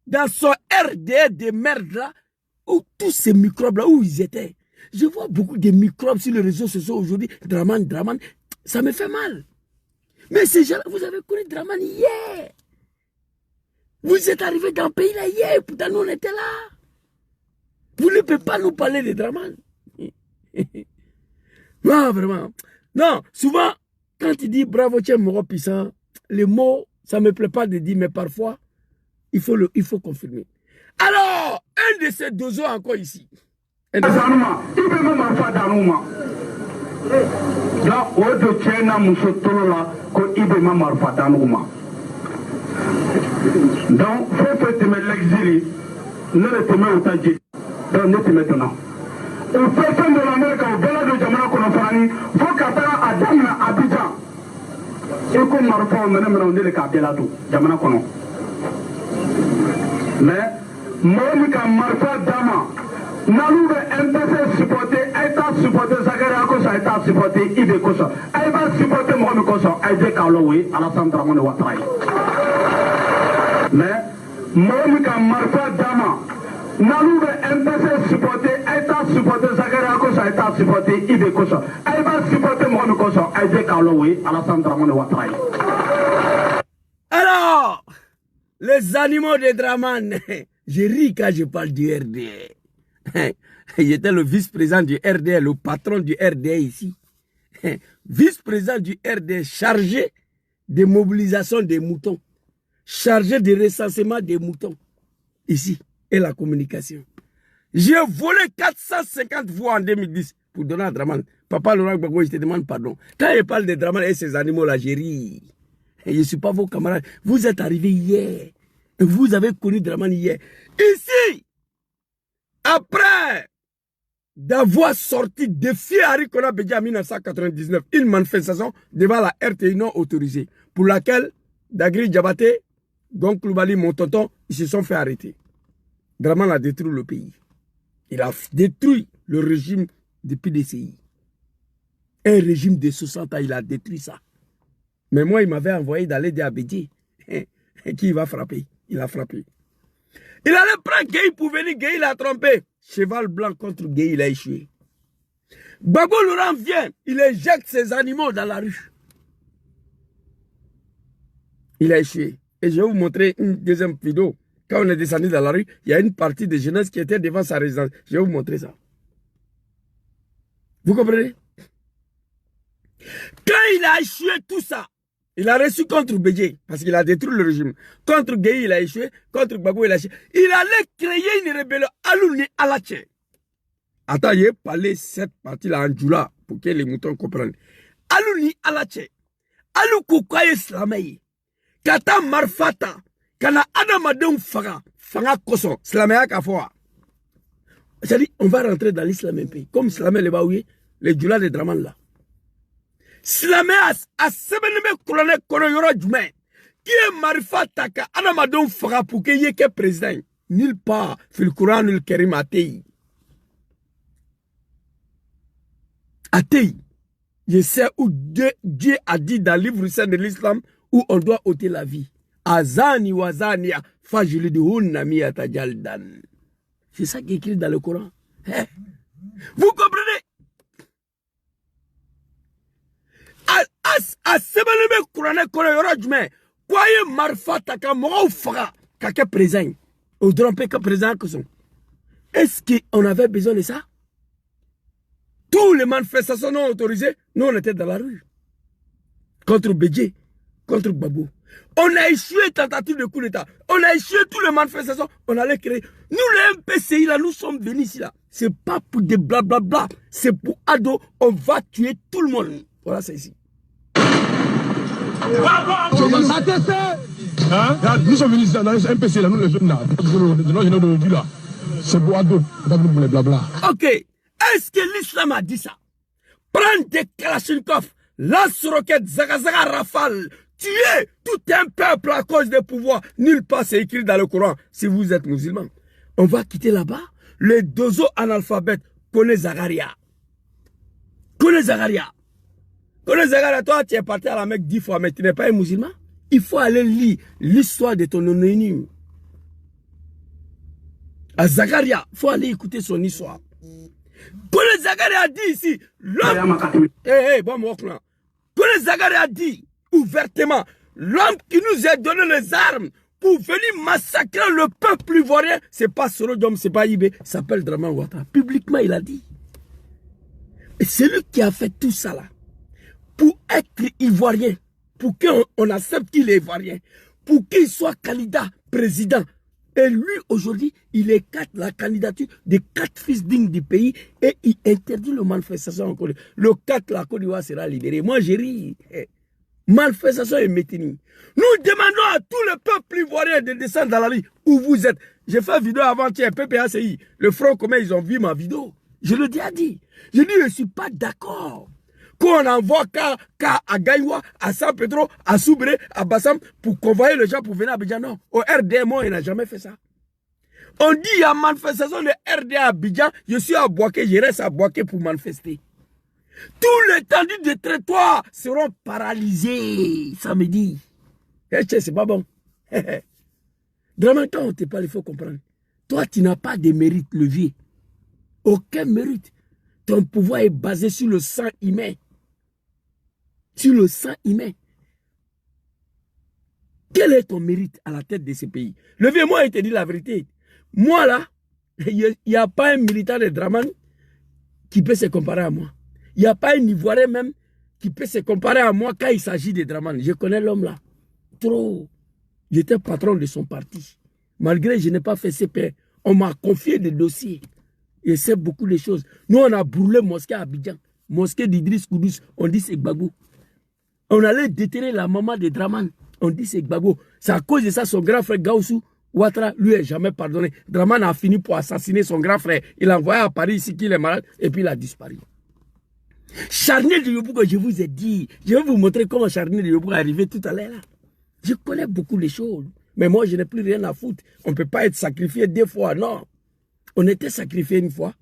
Speaker 2: dans son RDR de merde là, où tous ces microbes là, où ils étaient. Je vois beaucoup de microbes sur les réseaux sociaux aujourd'hui. Draman. Ça me fait mal. Mais ces gens-là, vous avez connu Draman hier. Vous êtes arrivés dans le pays là hier, pourtant nous on était là. Vous ne pouvez pas nous parler de Draman. Non, vraiment. Non, souvent, quand il dit bravo, tiens, Moro puissant, les mots, ça ne me plaît pas de dire, mais parfois, il faut confirmer. Alors, un de ces deux ans encore ici.
Speaker 11: Donc, faut que tu me l'exiles, ne le te mets au tadji. Donc, ne te maintenant. Au fait de l'Amérique, au delà de Jamana Konofani, faut qu'à faire Adam à Abidjan. Et comme Marfa, on me dit le Kabelado, Jamana Kono. Mais, Monica Marfa Dama, Nalou MPC supporté, Aïta supporté, Zakaria Kosa, Aïta supporté, Ibe Kosa, Aïba supporté, Mohamed Kosa, Aïdé Kaloui, Alassane Dramane Ouattaraï. Mais, Monica Marfa Dama, Nalou MPC supporté, Aïta supporté, Zakaria Kosa, Aïta supporté, Ibe Kosa, Aïba supporté, Mohamed Kosa, Aïdé Kaloui, Alassane Dramane Ouattaraï.
Speaker 2: Alors, les animaux de Draman, je ris quand je parle du RDR. J'étais le vice-président du RDR, le patron du RDR ici. Vice-président du RDR chargé de mobilisation des moutons, chargé de recensement des moutons ici et la communication. J'ai volé 450 voix en 2010 pour donner à Draman. Papa Laurent Gbagbo, je te demande pardon. Quand il parle de Draman et ces animaux-là, j'ai ri. Et je ne suis pas vos camarades. Vous êtes arrivés hier. Et vous avez connu Draman hier. Ici, après d'avoir sorti défier Harry Kona Bédia en 1999, une manifestation devant la RTI non autorisée, pour laquelle Dagri Diabaté, Gon Kloubali, mon tonton, ils se sont fait arrêter. Draman a détruit le pays. Il a détruit le régime du PDCI. Un régime de 60 ans, il a détruit ça. Mais moi, il m'avait envoyé d'aller à Bédié. Qui va frapper? Il a frappé. Il allait prendre Gueye pour venir, Gueye l'a trompé. Cheval blanc contre Gueye, il a échoué. Gbagbo Laurent vient, il éjecte ses animaux dans la rue. Il a échoué. Et je vais vous montrer une deuxième vidéo. Quand on est descendu dans la rue, il y a une partie de jeunesse qui était devant sa résidence. Je vais vous montrer ça. Vous comprenez? Quand il a échoué tout ça, il a reçu contre Bédié, parce qu'il a détruit le régime. Contre Gueye, il a échoué. Contre Gbagbo, il a échoué. Il allait créer une rébellion. Alouni Alache. Attends, il a parlé cette partie-là en Djoula, pour que les moutons comprennent. Alouni Alache. Alou Koukaye Slameye. Kata Marfata. Kana Adamadon Faga. Faga Koson. Slameya Kafoa. C'est-à-dire, on va rentrer dans l'islam un pays. Comme Slamé le Baouye, les Djoula de Draman là. Slamé a sebeneme colonel kono yoro djumé qui est marifa taka anamadon faga pour que yeke président nulle part fil Coran le Karim atei je sais où Dieu a dit dans le livre saint de l'islam où on doit ôter la vie azani wazania fajili de hunami atajaldan, c'est ça qui est écrit dans le Coran. Vous comprenez? a semaine me courane kono yoro jume kwaye marfa taka mo faga kake présent au drompe ka présent que sont. Est-ce qu'on avait besoin de ça? Tous les manifestations non autorisées, nous on était dans la rue. Contre Bédjé, contre Gbagbo. On a échoué tentative de coup d'État. On a échoué toutes les manifestations. On allait créer. Nous, les MPCI, là, nous sommes venus ici, là. C'est pas pour des blablabla. C'est pour ado. On va tuer tout le monde. Voilà, c'est ici.
Speaker 9: Hein? Nous sommes venus dans les MPC, là, nous les jeunes là. Là. C'est pour ado. Blabla.
Speaker 2: Ok. Est-ce que l'islam a dit ça? Prends des Kalachnikov, lance-roquettes, Zagazaga, Rafale, tuer tout un peuple à cause des pouvoirs. Nulle part c'est écrit dans le Coran si vous êtes musulman. On va quitter là-bas les deux analphabètes. Connais Zagaria. Connais Zagaria. Connais Zagaria, toi tu es parti à la Mecque 10 fois mais tu n'es pas un musulman. Il faut aller lire l'histoire de ton anonyme. À Zagaria, il faut aller écouter son histoire. Connais Zagaria a dit ici, l'homme... bon, mon clan. Connais Zagaria a dit ouvertement, l'homme qui nous a donné les armes pour venir massacrer le peuple ivoirien, c'est pas Sorodium, c'est pas Ibé, ça s'appelle Dramane Ouattara. Publiquement, il a dit. Et c'est lui qui a fait tout ça là. Pour être ivoirien, pour qu'on accepte qu'il est ivoirien, pour qu'il soit candidat président. Et lui, aujourd'hui, il écarte la candidature des 4 fils dignes du pays et il interdit le manifestation en Côte d'Ivoire. Le 4, la Côte d'Ivoire sera libérée. Moi, j'ai ri. Manifestation est maintenue. Nous demandons à tout le peuple ivoirien de descendre dans la rue où vous êtes. J'ai fait une vidéo avant-hier, PPACI. Le Front commun, ils ont vu ma vidéo. Je le dis à dit. Je dis, je ne suis pas d'accord. Qu'on envoie à Gaïwa, à San Pedro, à Soubré, à Bassam, pour convoyer les gens pour venir à Abidjan. Non, au RDA, moi, il n'a jamais fait ça. On dit, il y a manifestation de RDA à Abidjan, je suis à Boaké, je reste à Boaké pour manifester. Tout l'étendue des territoires seront paralysés samedi. C'est pas bon. Dramane, quand on te parle, il faut comprendre. Toi, tu n'as pas de mérite, levier. Aucun mérite. Ton pouvoir est basé sur le sang humain. Sur le sang humain. Quel est ton mérite à la tête de ce pays? Levez-moi et te dis la vérité. Moi là, il n'y a pas un militant de Dramane qui peut se comparer à moi. Il n'y a pas un Ivoirien même qui peut se comparer à moi quand il s'agit de Dramane. Je connais l'homme là. Trop. J'étais patron de son parti. Malgré que je n'ai pas fait CPR, on m'a confié des dossiers. Je sais beaucoup de choses. Nous, on a brûlé mosquée à Abidjan. Mosquée d'Idriss Koudous. On dit c'est Gbagbo. On allait déterrer la maman de Dramane. On dit c'est Gbagbo. C'est à cause de ça, son grand frère Gaussou Ouattara, lui, n'a jamais pardonné. Dramane a fini pour assassiner son grand frère. Il l'a envoyé à Paris ici qu'il est malade et puis il a disparu. Charnier de Yopougon, je vous ai dit. Je vais vous montrer comment Charnier de Yopougon est arrivé tout à l'heure. Je connais beaucoup de choses. Mais moi, je n'ai plus rien à foutre. On ne peut pas être sacrifié 2 fois, non. On était sacrifié une fois.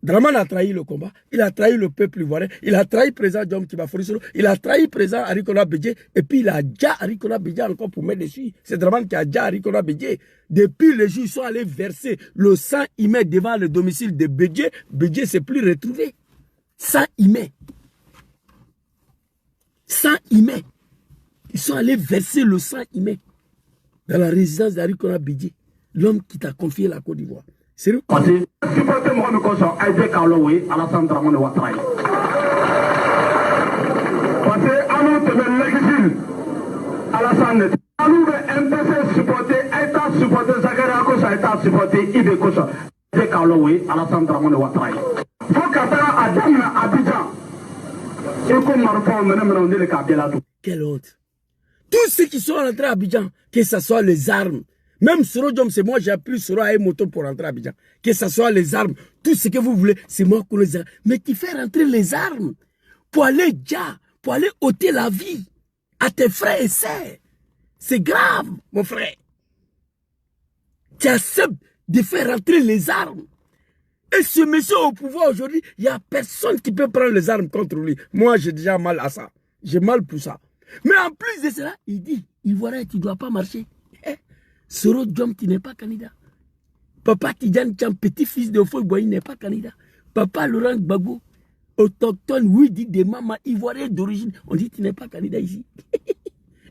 Speaker 2: Dramane a trahi le combat. Il a trahi le peuple ivoirien. Il a trahi le président Djom Kibaforisolo. Il a trahi le président Arikola Bédjé. Et puis il a déjà Arikola Bédjé encore pour mettre dessus. C'est Dramane qui a déjà Arikola Bédjé. Depuis les jours, ils sont allés verser le sang humain devant le domicile de Bédjé. Bédjé ne s'est plus retrouvé. Sang humain. Sang humain. Ils sont allés verser le sang humain dans la résidence d'Arikola Bédjé. L'homme qui t'a confié la Côte d'Ivoire. Sérieux? Quelle honte. Tous ceux qui sont rentrés à Abidjan, que ce soit les armes, même Sorodium, c'est moi, j'ai appris Soro à un moto pour rentrer à Abidjan. Que ce soit les armes, tout ce que vous voulez, c'est moi qui les armes. Mais tu fais rentrer les armes pour aller déjà, pour aller ôter la vie à tes frères et sœurs. C'est grave, mon frère. Tu acceptes de faire rentrer les armes. Et ce monsieur au pouvoir aujourd'hui, il n'y a personne qui peut prendre les armes contre lui. Moi, j'ai déjà mal à ça. J'ai mal pour ça. Mais en plus de cela, il dit, Ivoirien, tu ne dois pas marcher. Soro Djom, tu n'es pas candidat. Papa Tidjane Tcham, petit-fils de Ofoy Boy, n'est pas candidat. Papa Laurent Gbagbo, autochtones, oui, dit des mamans ivoiriens d'origine. On dit, tu n'es pas candidat ici.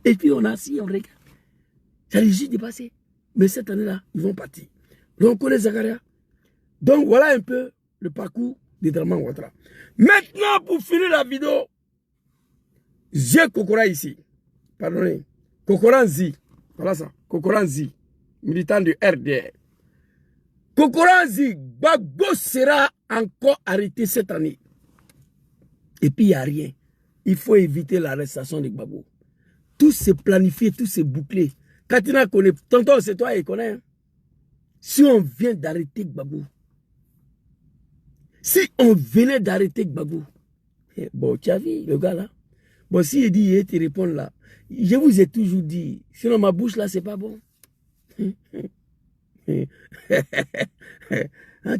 Speaker 2: Et puis on a assis, on regarde. Ça les juste dépassé. Mais cette année-là, ils vont partir. Donc on connaît Zakaria. Donc voilà un peu le parcours de Draman Ouattara. Maintenant, pour finir la vidéo, j'ai Kokora ici. Pardonnez. Kokoranzi. Voilà ça. Kokoranzi. Militant du RDR. Kokoranzi, Gbagbo sera encore arrêté cette année. Et puis il n'y a rien. Il faut éviter l'arrestation de Gbagbo. Tout s'est planifié, tout s'est bouclé. Katina connaît, tonton c'est toi, il connaît. Hein? Si on vient d'arrêter Gbagbo, si on venait d'arrêter Gbagbo, bon, tu as vu le gars là. Bon, s'il dit, il te répond là. Je vous ai toujours dit, sinon ma bouche là, c'est pas bon.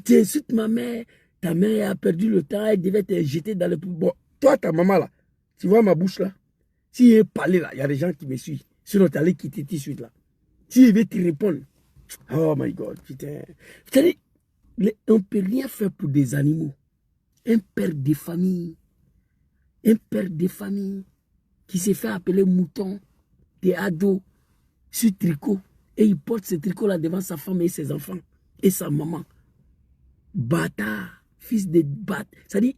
Speaker 2: Tu insultes ma mère, ta mère a perdu le temps, elle devait te jeter dans le... Bon, toi, ta maman là, tu vois ma bouche là? Si il parlé là, il y a des gens qui me suivent. Sinon, tu allais quitter tout de suite là. Si il veut te répondre, oh my God, putain. C'est-à-dire, on ne peut rien faire pour des animaux. Un père de famille, qui s'est fait appeler mouton, des ados, sur tricot, et il porte ce tricot-là devant sa femme et ses enfants, et sa maman. Bâtard, fils de bâtard. C'est-à-dire,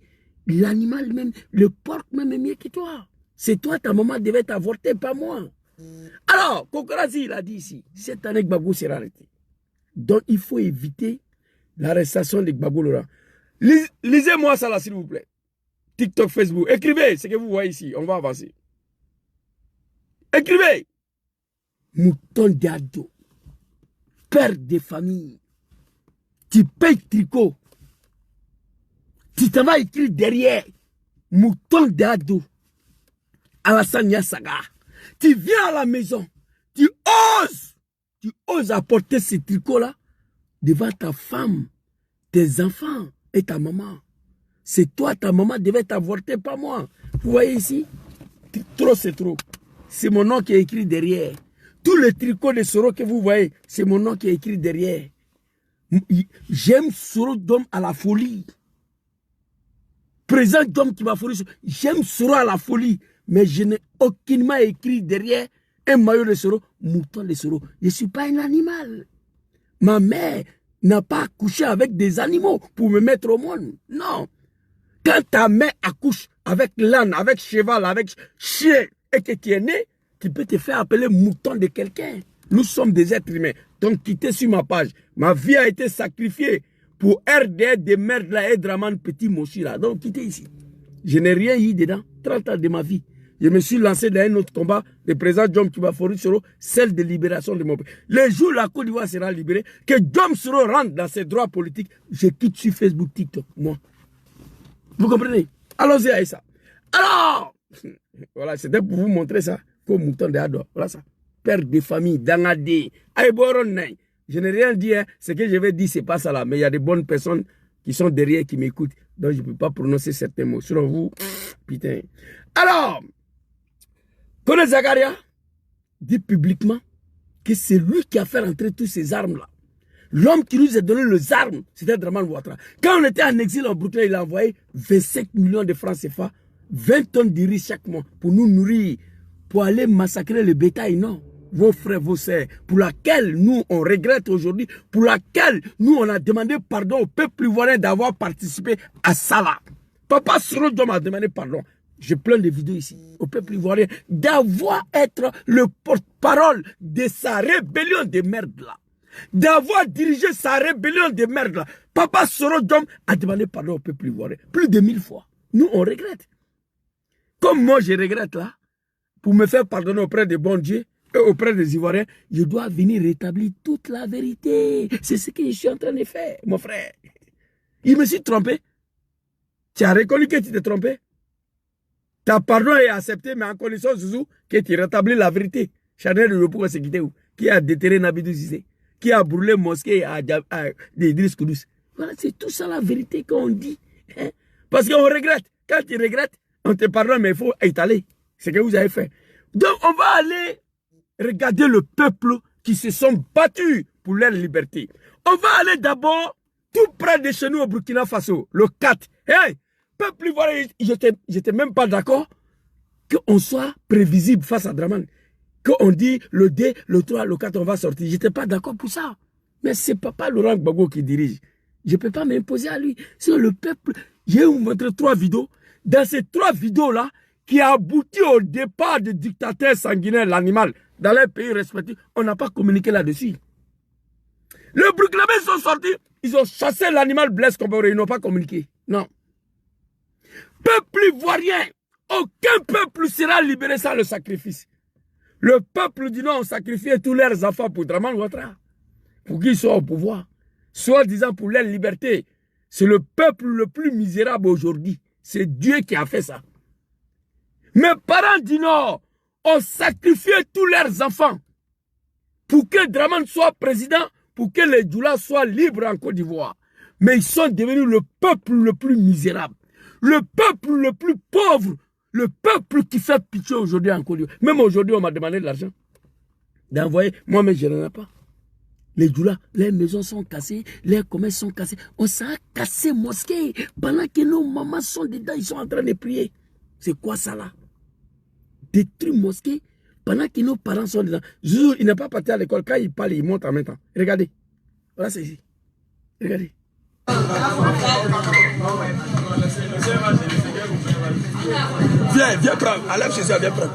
Speaker 2: l'animal même, le porc même est mieux que toi. C'est toi, ta maman devait t'avorter, pas moi. Alors, Kokorazi, il a dit ici, cette année, Gbagbo sera arrêté. Donc, il faut éviter l'arrestation de Gbagbo Laurent. Lisez-moi ça là, s'il vous plaît. TikTok, Facebook. Écrivez ce que vous voyez ici. On va avancer. Écrivez. Mouton d'ado. Père de famille. Tu payes tricot. Tu t'en vas écrire derrière. Mouton d'ado. Alassane Yasaga. Tu viens à la maison. Tu oses apporter ce tricot-là devant ta femme, tes enfants et ta maman. C'est toi, ta maman devait t'avorter, pas moi. Vous voyez ici? Trop, c'est trop. C'est mon nom qui est écrit derrière. Tout le tricot de Soro que vous voyez, c'est mon nom qui est écrit derrière. J'aime Soro d'homme à la folie. Présent d'homme qui m'a folie. J'aime Soro à la folie. Mais je n'ai aucunement écrit derrière un maillot de Soro, mouton de Soro. Je ne suis pas un animal. Ma mère n'a pas accouché avec des animaux pour me mettre au monde. Non. Quand ta mère accouche avec l'âne, avec cheval, avec chien, et que tu es né, tu peux te faire appeler mouton de quelqu'un. Nous sommes des êtres humains. Donc, quittez sur ma page. Ma vie a été sacrifiée pour RDR de merde là et Draman Petit Mossi là. Donc, quittez ici. Je n'ai rien eu dedans. 30 ans de ma vie. Je me suis lancé dans un autre combat, le président Djom Kibafori Soro, celle de libération de mon pays. Le jour où la Côte d'Ivoire sera libérée, que Djom Soro rentre dans ses droits politiques, je quitte sur Facebook, TikTok, moi. Vous comprenez? Allons-y avec ça. Alors, voilà, c'était pour vous montrer ça, comme mouton de Ado. Voilà ça. Père de famille, Dangadé, Aïboronay. Je n'ai rien dit, hein. Ce que je vais dire, c'est pas ça là, mais il y a des bonnes personnes qui sont derrière, qui m'écoutent. Donc, je ne peux pas prononcer certains mots. Selon vous, putain. Alors, Kone Zakaria dit publiquement que c'est lui qui a fait rentrer toutes ces armes-là. L'homme qui nous a donné les armes, c'était Draman Ouattara. Quand on était en exil en Brooklyn, il a envoyé 25 millions de francs CFA, 20 tonnes de riz chaque mois pour nous nourrir, pour aller massacrer le bétail, non. Vos frères, vos sœurs, pour laquelle nous, on regrette aujourd'hui, pour laquelle nous, on a demandé pardon au peuple ivoirien d'avoir participé à ça là. Papa Soro Djom a demandé pardon. J'ai plein de vidéos ici au peuple ivoirien d'avoir être le porte-parole de sa rébellion de merde là. D'avoir dirigé sa rébellion de merde là. Papa Soro Djom a demandé pardon au peuple ivoirien plus de 1000 fois. Nous, on regrette. Comme moi, je regrette là, pour me faire pardonner auprès des bons dieux et auprès des Ivoiriens, je dois venir rétablir toute la vérité. C'est ce que je suis en train de faire, mon frère. Il me suis trompé. Tu as reconnu que tu t'es trompé. Ta pardon est accepté, mais en condition, Zouzou, que tu rétablis la vérité. Chanel de l'Opouga, c'est qui a déterré Nabidou Zizé, qui a brûlé mosquée à Idriss Koudous. Voilà, c'est tout ça la vérité qu'on dit. Hein? Parce qu'on regrette. Quand tu regrettes, on te pardonne, mais il faut étaler ce que vous avez fait. Donc, on va aller regarder le peuple qui se sont battus pour leur liberté. On va aller d'abord tout près de chez nous au Burkina Faso, le 4. Hey! peuple ivoirien, j'étais même pas d'accord qu'on soit prévisible face à Dramane. Qu'on dit le 2, le 3, le 4, on va sortir. J'étais pas d'accord pour ça. Mais c'est Papa Laurent Gbagbo qui dirige. Je ne peux pas m'imposer à lui. Sinon, le peuple, j'ai vous montré 3 vidéos. Dans ces 3 vidéos-là, qui a abouti au départ des dictateurs sanguinaires, l'animal, dans les pays respectifs, on n'a pas communiqué là-dessus. Les Burkinabés sont sortis, ils ont chassé l'animal Blaise Compaoré, ils n'ont pas communiqué. Non. Peuple ivoirien, aucun peuple sera libéré sans le sacrifice. Le peuple du Nord ont sacrifié tous leurs enfants pour Dramane Ouattara, pour qu'ils soient au pouvoir. Soi-disant pour leur liberté. C'est le peuple le plus misérable aujourd'hui. C'est Dieu qui a fait ça. Mes parents du Nord ont sacrifié tous leurs enfants pour que Dramane soit président, pour que les Djoula soient libres en Côte d'Ivoire. Mais ils sont devenus le peuple le plus misérable, le peuple le plus pauvre, le peuple qui fait pitié aujourd'hui en Côte d'Ivoire. Même aujourd'hui, on m'a demandé de l'argent d'envoyer. Moi-même, je n'en ai pas. Les Djoula, les maisons sont cassées, les commerces sont cassés. On s'est cassé mosquée pendant que nos mamans sont dedans, ils sont en train de prier. C'est quoi ça là? Détruire mosquée pendant que nos parents sont dedans. Jour, il n'est pas parti à l'école. Quand il parle, il monte en même temps. Regardez. Voilà, c'est ici. Regardez.
Speaker 12: Viens prendre. Enlève chez ça, viens prendre.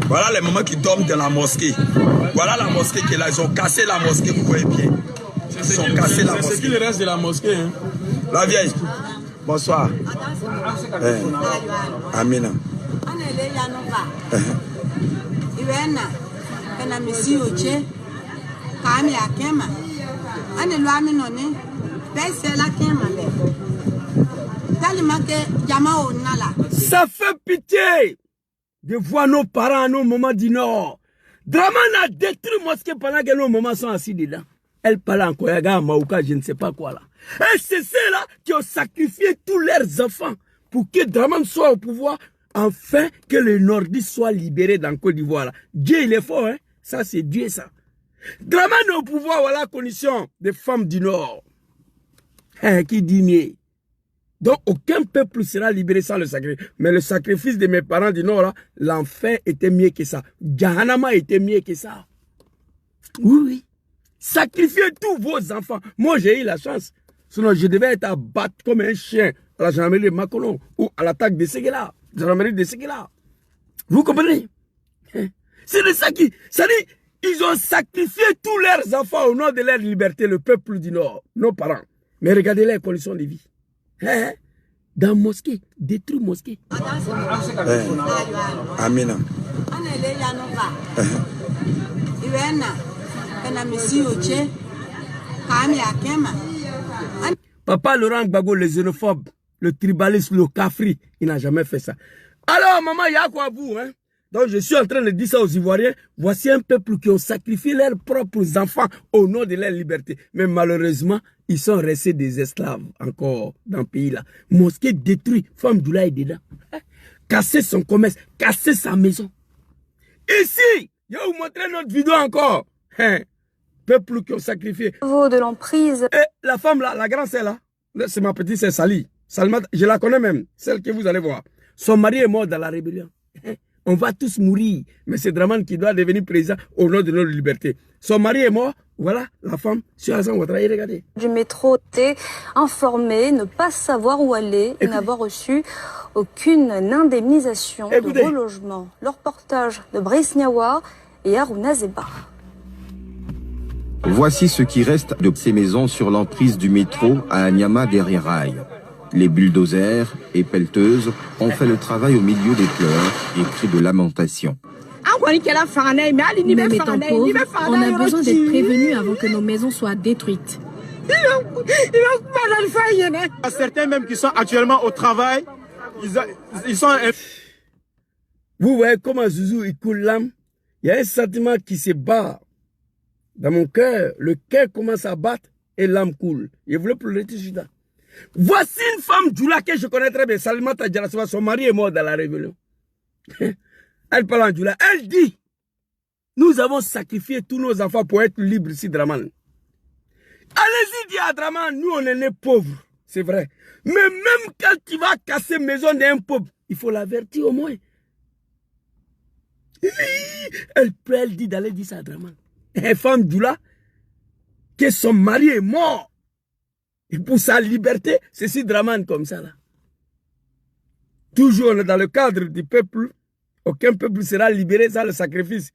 Speaker 12: Voilà les mamans qui dorment dans la mosquée. Voilà la mosquée qui est là. Ils ont cassé la mosquée, vous voyez bien. Ils ont cassé la mosquée.
Speaker 3: C'est qui le reste de la mosquée, hein?
Speaker 12: La vieille. Bonsoir. Amina.
Speaker 2: Ça fait pitié de voir nos parents à nos mamans du Nord. Dramane a détruit la mosquée pendant que nos mamans sont assis dedans. Elle parle en Koyaga, Maouka, je ne sais pas quoi là. Et c'est ceux-là qui ont sacrifié tous leurs enfants pour que Dramane soit au pouvoir, afin que les Nordistes soient libérés dans Côte d'Ivoire. Dieu, il est fort, hein? Ça, c'est Dieu, ça. Dramane est au pouvoir, voilà la condition des femmes du Nord. Hein, qui dit mieux? Donc, aucun peuple sera libéré sans le sacrifice. Mais le sacrifice de mes parents du Nord, l'enfer était mieux que ça. Jahannama était mieux que ça. Oui, oui. Sacrifiez tous vos enfants. Moi, j'ai eu la chance. Sinon, je devais être abattu comme un chien à la gendarmerie de Makono ou à l'attaque de Séguéla. Gendarmerie de Séguéla. Vous comprenez? C'est de ça qui... Ça dit, ils ont sacrifié tous leurs enfants au nom de leur liberté, le peuple du Nord, nos parents. Mais regardez les conditions de vie. Dans la mosquée, détruire mosquée.
Speaker 12: Amina.
Speaker 2: Papa Laurent Gbagbo, le xénophobe, le tribaliste, le cafri, il n'a jamais fait ça. Alors, maman, il y a quoi à vous, hein? Donc, je suis en train de dire ça aux Ivoiriens. Voici un peuple qui ont sacrifié leurs propres enfants au nom de leur liberté. Mais malheureusement, ils sont restés des esclaves encore dans le pays-là. Mosquée détruite, femme Doula est dedans. Casser son commerce, casser sa maison. Ici, je vais vous montrer notre vidéo encore. Peuple qui ont sacrifié.
Speaker 13: De l'emprise.
Speaker 2: Et la femme là, la grande sœur là, c'est ma petite sœur Sali. Salma, je la connais même, celle que vous allez voir. Son mari est mort dans la rébellion. On va tous mourir. Mais c'est Dramane qui doit devenir président au nom de notre liberté. Son mari est mort. Voilà la femme sur Alassane Ouattara. Regardez.
Speaker 13: Du métro était informé, ne pas savoir où aller et n'avoir reçu aucune indemnisation de relogement. Le reportage de Brice Niawa et Harouna Zeba.
Speaker 14: Voici ce qui reste de ces maisons sur l'emprise du métro à Anyama derrière rail. Les bulldozers et pelleteuses ont fait le travail au milieu des pleurs et cris de lamentation.
Speaker 15: Même étant pauvres, on a besoin d'être prévenus avant que nos maisons soient détruites.
Speaker 3: Il y a certains même qui sont actuellement au travail, ils sont...
Speaker 2: Vous voyez comment Zouzou il coule l'âme? Il y a un sentiment qui se bat dans mon cœur. Le cœur commence à battre et l'âme coule. Je voulais pleurer tout de suite. Voici une femme Djoula que je connais très bien, Salimata Diarra. Son mari est mort dans la rébellion. Elle parle en Djoula. Elle dit, nous avons sacrifié tous nos enfants pour être libres ici, Dramane. Allez-y, dit à Dramane, nous on est nés pauvres. c'est vrai. Mais même quand tu vas casser maison d'un peuple, il faut l'avertir au moins. Elle dit d'aller dire ça à Draman. Une femme d'Oula, que son mari est mort. Et pour sa liberté, c'est si Draman comme ça là. Toujours on est dans le cadre du peuple. Aucun peuple sera libéré sans le sacrifice.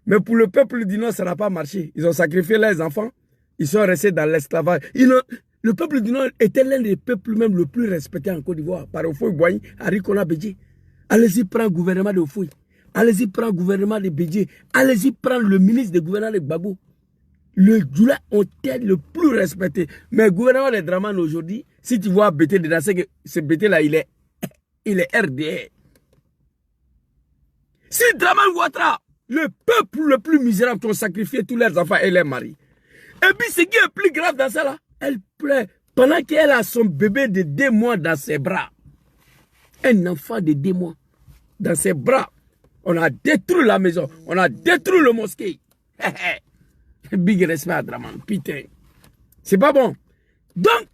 Speaker 2: Mais pour le peuple du Nord, ça n'a pas marché. Ils ont sacrifié leurs enfants. Ils sont restés dans l'esclavage. Le peuple du Nord était l'un des peuples même le plus respecté en Côte d'Ivoire. Par Ofoy Boigny, Arikona Bédié. Allez-y prendre le gouvernement de Ofoy. Allez-y prendre le gouvernement de Bédié. Allez-y prendre le ministre du gouvernement de Gbagbo. Le Djoula ont été le plus respecté. Mais le gouvernement de Draman aujourd'hui, si tu vois Bété dedans, c'est que ce Bété là, il est RDR. Si Draman Ouattara, le peuple le plus misérable qui ont sacrifié tous leurs enfants et leurs maris. Et puis ce qui est plus grave dans ça là, elle pleure pendant qu'elle a son bébé de 2 mois dans ses bras. Un enfant de 2 mois dans ses bras. On a détruit la maison, on a détruit le mosquée. Big respect à Draman, putain. C'est pas bon. Donc,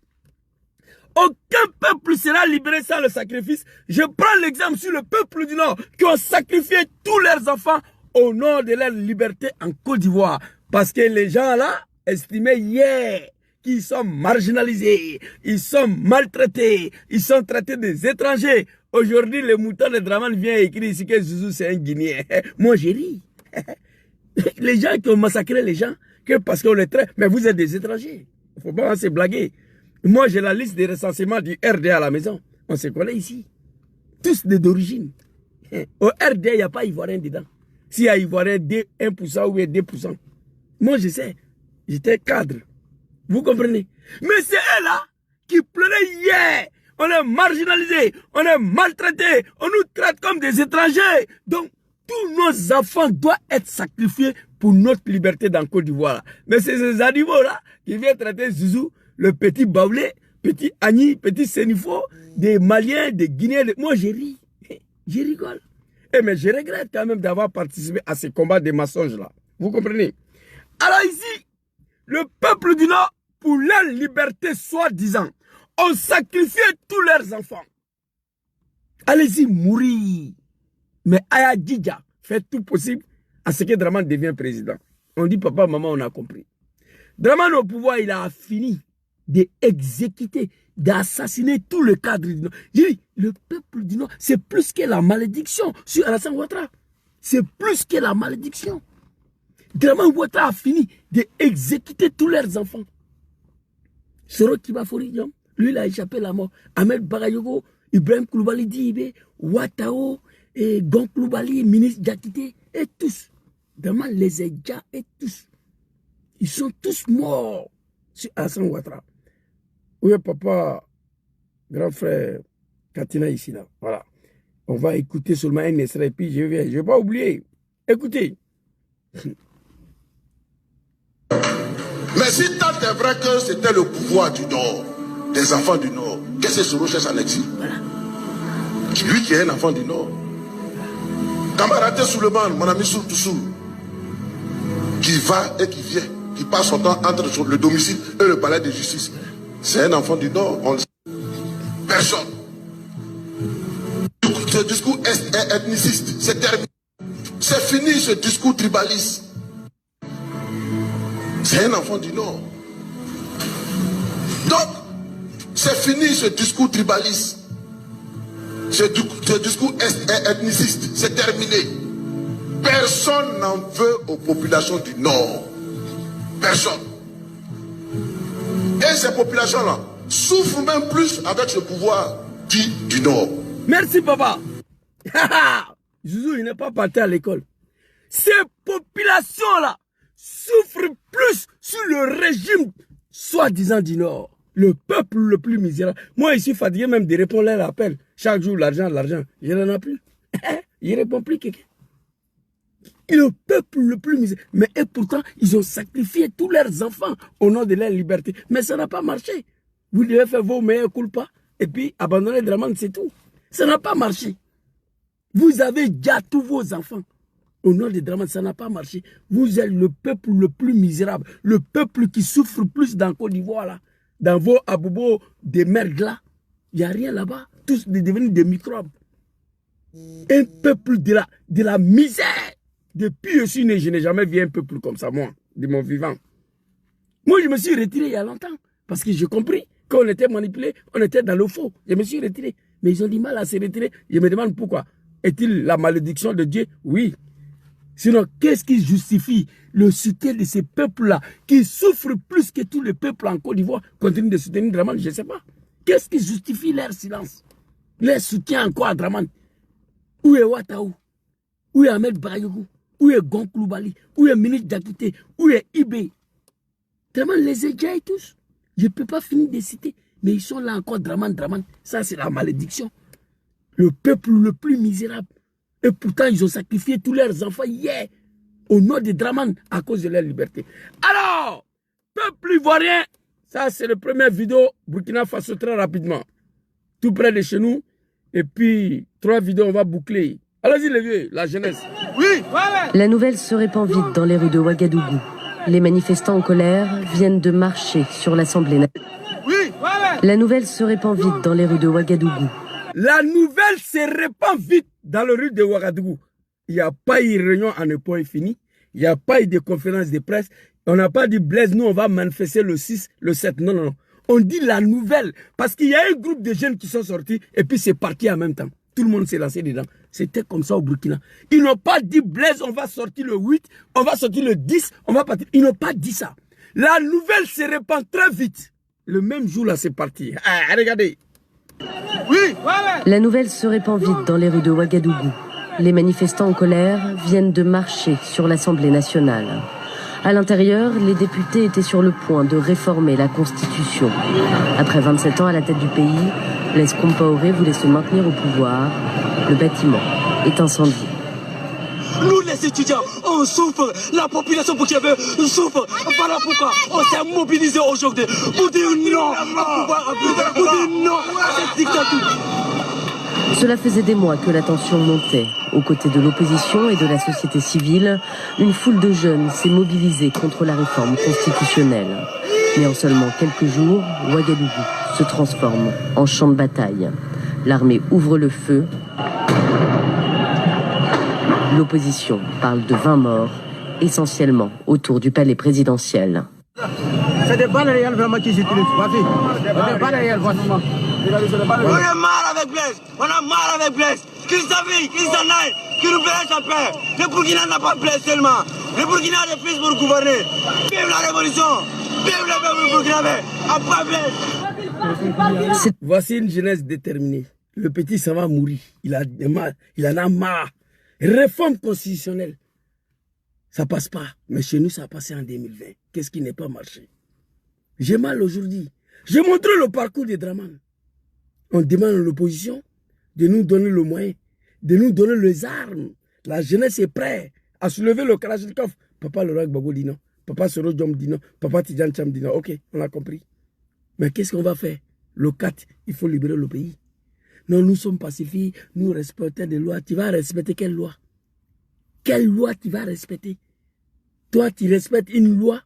Speaker 2: aucun peuple sera libéré sans le sacrifice. Je prends l'exemple sur le peuple du Nord qui ont sacrifié tous leurs enfants au nom de leur liberté en Côte d'Ivoire. Parce que les gens là estimaient hier qu'ils sont marginalisés, ils sont maltraités, ils sont traités des étrangers. Aujourd'hui, le mouton de Draman vient écrire ici que Zouzou c'est un Guinéen. Moi j'ai ri. Les gens qui ont massacré les gens, que parce qu'on est très... Mais vous êtes des étrangers. Il ne faut pas se blaguer. Moi, j'ai la liste des recensements du RDA à la maison. On se connaît ici. Tous d'origine. Au RDA, il n'y a pas Ivoirien dedans. S'il y a Ivoirien, 1% ou 2%. Moi, je sais. J'étais cadre. Vous comprenez? Mais c'est eux là qui pleuraient hier. On est marginalisés. On est maltraités. On nous traite comme des étrangers. Donc, tous nos enfants doivent être sacrifiés pour notre liberté dans Côte d'Ivoire. Mais c'est ces animaux-là qui viennent traiter Zouzou, le petit Baoulé, petit Agni, petit Sénifo, des Maliens, des Guinéens. Moi, j'ai ri. Je rigole. Mais je regrette quand même d'avoir participé à ces combats de mensonges-là. Vous comprenez? Alors ici, le peuple du Nord, pour leur liberté soi-disant, ont sacrifié tous leurs enfants. Allez-y mourir. Mais Aya Djidja fait tout possible à ce que Draman devienne président. On dit papa, maman, on a compris. Draman au pouvoir, il a fini d'exécuter, d'assassiner tout le cadre du Nord. J'ai dit, le peuple du Nord, c'est plus que la malédiction sur Alassane Ouattara. C'est plus que la malédiction. Draman Ouattara a fini d'exécuter tous leurs enfants. Soro Kibafori, lui, il a échappé la mort. Ahmed Bagayogo, Ibrahim Koulibaly Dibé, Ouattao, et Gon Koulibaly, ministre Diakité, et tous. Vraiment, les Edja et tous. Ils sont tous morts sur Alassane Ouattara. Oui, papa, grand frère Katina ici, là. Voilà. On va écouter seulement un extrait, puis je viens. Je ne vais pas oublier. Écoutez.
Speaker 8: Mais si tant est vrai que c'était le pouvoir du Nord, des enfants du Nord, qu'est-ce que Soro cherche en exil? Voilà. Lui qui est un enfant du Nord. Kamaraté Souleymane, mon ami Soutoussou, qui va et qui vient, qui passe son temps entre le domicile et le palais de justice. C'est un enfant du Nord, on le sait. Personne. Ce discours est ethniciste, c'est terminé. C'est fini ce discours tribaliste. C'est un enfant du Nord. Donc, c'est fini ce discours tribaliste. Ce discours est ethniciste, c'est terminé. Personne n'en veut aux populations du Nord. Personne. Et ces populations-là souffrent même plus avec ce pouvoir dit du Nord.
Speaker 2: Merci papa. Zouzou, il n'est pas parti à l'école. Ces populations-là souffrent plus sur le régime soi-disant du Nord. Le peuple le plus misérable. Moi, je suis fatigué même de répondre à l'appel. Chaque jour, l'argent, l'argent. Je n'en ai plus. Je ne réponds plus quelqu'un. Le peuple le plus misérable. Mais et pourtant, ils ont sacrifié tous leurs enfants au nom de leur liberté. Mais ça n'a pas marché. Vous devez faire vos meilleurs culpas et puis abandonner Draman, c'est tout. Ça n'a pas marché. Vous avez déjà tous vos enfants. Au nom de Draman, ça n'a pas marché. Vous êtes le peuple le plus misérable. Le peuple qui souffre plus dans Côte d'Ivoire là. dans vos abobos de merde là. Il n'y a rien là-bas. Tous devenus des microbes. Un peuple de la misère. Depuis je suis né, je n'ai jamais vu un peuple comme ça, moi, de mon vivant. Moi, je me suis retiré il y a longtemps. Parce que j'ai compris qu'on était manipulé, on était dans le faux. Je me suis retiré. Mais ils ont du mal à se retirer. Je me demande pourquoi. Est-il la malédiction de Dieu? Oui. Sinon, qu'est-ce qui justifie le soutien de ces peuples-là qui souffrent plus que tous les peuples en Côte d'Ivoire continuent de soutenir Dramane? Je ne sais pas. Qu'est-ce qui justifie leur silence? Leur soutien encore à Dramane? Où est Ouattao? Où est Ahmed Bayougou? Où est Goncoulou Bali? Où est Ministre d'Agriculture? Où est Ibé? Dramane les a déjà tous. Je ne peux pas finir de citer. Mais ils sont là encore, Dramane. Ça, c'est la malédiction. Le peuple le plus misérable. Et pourtant, ils ont sacrifié tous leurs enfants hier au nom de Dramane à cause de leur liberté. Alors, peuple ivoirien, ça, c'est la première vidéo Burkina Faso très rapidement. Tout près de chez nous. Et puis, 3 vidéos, on va boucler. Allez-y, les vieux, la jeunesse. Oui, voilà.
Speaker 16: La nouvelle se répand vite dans les rues de Ouagadougou. Les manifestants en colère viennent de marcher sur l'Assemblée nationale.
Speaker 2: Oui, voilà.
Speaker 16: La nouvelle se répand vite dans les rues de Ouagadougou.
Speaker 2: La nouvelle se répand vite dans les rues de Ouagadougou. Il n'y a pas eu de réunion à ne point infini. Il n'y a pas eu de conférence de presse. On n'a pas dit Blaise, nous on va manifester le 6, le 7. Non, non, non. On dit la nouvelle. Parce qu'il y a un groupe de jeunes qui sont sortis et puis c'est parti en même temps. Tout le monde s'est lancé dedans. C'était comme ça au Burkina. Ils n'ont pas dit Blaise, on va sortir le 8, on va sortir le 10, on va partir. Ils n'ont pas dit ça. La nouvelle se répand très vite. Le même jour là, c'est parti. Ah, regardez. Oui, voilà.
Speaker 16: La nouvelle se répand vite dans les rues de Ouagadougou. Les manifestants en colère viennent de marcher sur l'Assemblée nationale. À l'intérieur, les députés étaient sur le point de réformer la Constitution. Après 27 ans à la tête du pays, Blaise Compaoré voulait se maintenir au pouvoir. Le bâtiment est incendié.
Speaker 17: Nous les étudiants, on souffre. La population burkinabé souffre. Voilà pourquoi on s'est mobilisé aujourd'hui pour dire non au pouvoir, pour dire non à cette dictature.
Speaker 16: Cela faisait des mois que la tension montait. Aux côtés de l'opposition et de la société civile, une foule de jeunes s'est mobilisée contre la réforme constitutionnelle. Mais en seulement quelques jours, Ouagadougou se transforme en champ de bataille. L'armée ouvre le feu. L'opposition parle de 20 morts, essentiellement autour du palais présidentiel.
Speaker 17: C'est des balles réelles vraiment qui s'utilisent. Vas-y. Des balles réelles, vraiment. On est marre avec Blaise. On a marre avec Blaise. Qu'il s'habille, qu'il s'en aille, qu'il nous laisse en paix. Le Burkina n'a pas Blaise seulement. Le Burkina a des fils pour gouverner. Vive la révolution. Vive le peuple burkinabé. Après Blaise.
Speaker 2: Voici une jeunesse déterminée. Le petit, ça va mourir. Il en a marre. Réforme constitutionnelle. Ça passe pas. Mais chez nous, ça a passé en 2020. Qu'est-ce qui n'est pas marché? J'ai mal aujourd'hui. J'ai montré le parcours de Dramane. On demande à l'opposition de nous donner le moyen, de nous donner les armes. La jeunesse est prête à soulever le Kalachnikov. Papa Laurent Gbagbo dit non. Papa Soro Diom dit non. Papa Tidjane Cham dit non. Ok, on a compris. Mais qu'est-ce qu'on va faire? Le 4, il faut libérer le pays. Non, nous sommes pacifiés, nous respectons les lois. Tu vas respecter quelle loi? Quelle loi tu vas respecter? Toi, tu respectes une loi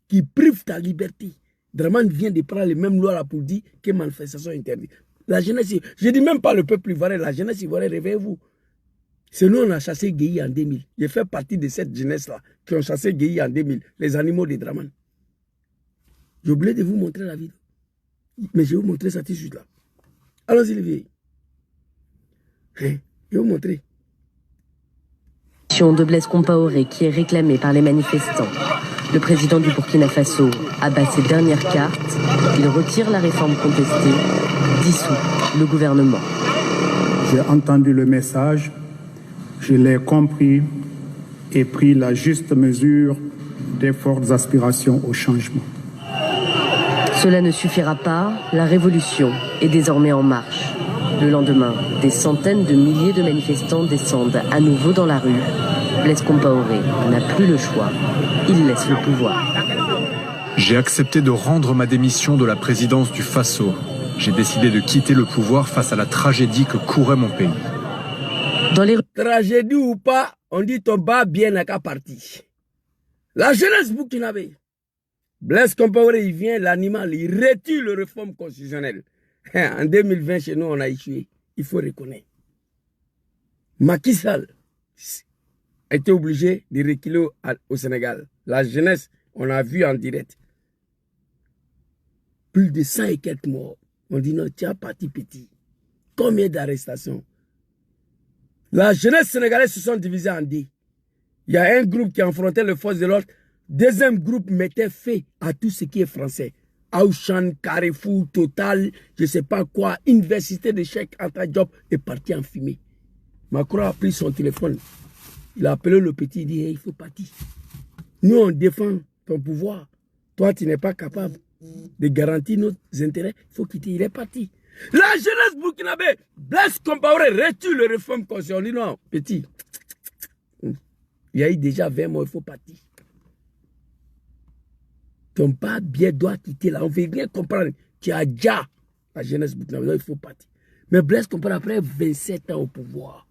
Speaker 2: qui prive ta liberté. Dramane vient de prendre les mêmes lois là pour dire que manifestation interdite. La jeunesse, je ne dis même pas le peuple ivoirien, la jeunesse ivoirienne, réveillez-vous. C'est nous, on a chassé Guéhi en 2000. J'ai fait partie de cette jeunesse-là qui ont chassé Guéhi en 2000, les animaux de Dramane. J'ai oublié de vous montrer la vidéo. Mais je vais vous montrer ça tout de suite là. Allons-y, les vieilles. Je vais vous montrer.
Speaker 16: De Blaise Compaoré qui est réclamée par les manifestants. Le président du Burkina Faso abat ses dernières cartes. Il retire la réforme contestée, dissout le gouvernement.
Speaker 18: J'ai entendu le message, je l'ai compris et pris la juste mesure des fortes aspirations au changement.
Speaker 16: Cela ne suffira pas, la révolution est désormais en marche. Le lendemain, des centaines de milliers de manifestants descendent à nouveau dans la rue. Blaise Compaoré n'a plus le choix. Il laisse le pouvoir.
Speaker 19: J'ai accepté de rendre ma démission de la présidence du Faso. J'ai décidé de quitter le pouvoir face à la tragédie que courait mon pays.
Speaker 2: Dans les... Tragédie ou pas, on dit ton bas bien à qu'à partir. La jeunesse burkinabé, Blaise Compaoré, il vient, l'animal, il retire le réforme constitutionnelle. En 2020, chez nous, on a échoué. Il faut reconnaître. Macky Sall a été obligé de reculer au Sénégal. La jeunesse, on a vu en direct. Plus de 100 et quelques morts. On dit non, tiens, parti petit. Combien d'arrestations? La jeunesse sénégalaise se sont divisés en deux. Il y a un groupe qui affrontait les forces de l'ordre. Deuxième groupe mettait fin à tout ce qui est français. Auchan, Carrefour, Total, je ne sais pas quoi, Université de Cheikh Anta Diop est parti en fumée. Macron a pris son téléphone. Il a appelé le petit, il dit hey, il faut partir. Nous, on défend ton pouvoir. Toi, tu n'es pas capable de garantir nos intérêts. Il faut quitter. Il est parti. La jeunesse burkinabé, Blaise Compaoré, retire le réforme constitutionnel. Non, petit. Il y a eu déjà 20 mois, il faut partir. Ton pas bien doit quitter là. On ne veut rien comprendre. Tu as déjà la jeunesse burkinabé, il faut partir. Mais Blaise Compaoré, après 27 ans au pouvoir,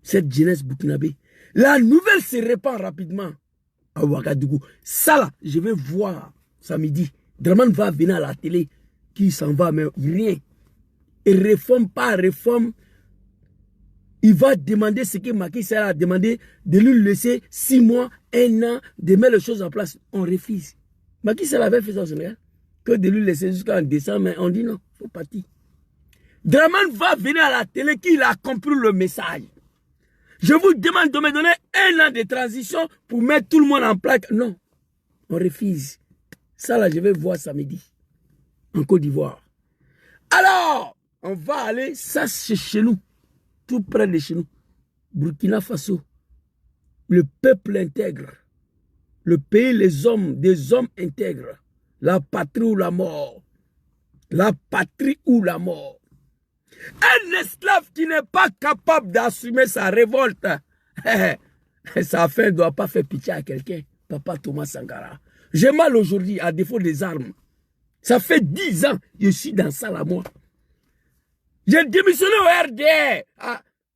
Speaker 2: cette jeunesse burkinabé, la nouvelle se répand rapidement à Ouagadougou. Ça là, je vais voir samedi. Draman va venir à la télé. Qui s'en va, mais rien. Et réforme par réforme, il va demander ce que Macky Sall a demandé, de lui laisser 6 mois, 1 an, de mettre les choses en place. On refuse. Macky Sall avait fait ça au Sénégal, que de lui laisser jusqu'en décembre, mais on dit non, il faut partir. Draman va venir à la télé qu'il a compris le message. Je vous demande de me donner 1 an de transition pour mettre tout le monde en plaque. Non, on refuse. Ça là, je vais voir samedi. En Côte d'Ivoire. Alors, on va aller, ça c'est chez nous, tout près de chez nous. Burkina Faso, le peuple intègre, le pays, les hommes, des hommes intègres, la patrie ou la mort, la patrie ou la mort. Un esclave qui n'est pas capable d'assumer sa révolte, sa fin ne doit pas faire pitié à quelqu'un. Papa Thomas Sankara. J'ai mal aujourd'hui à défaut des armes. Ça fait 10 ans que je suis dans ça là, moi. J'ai démissionné au RDR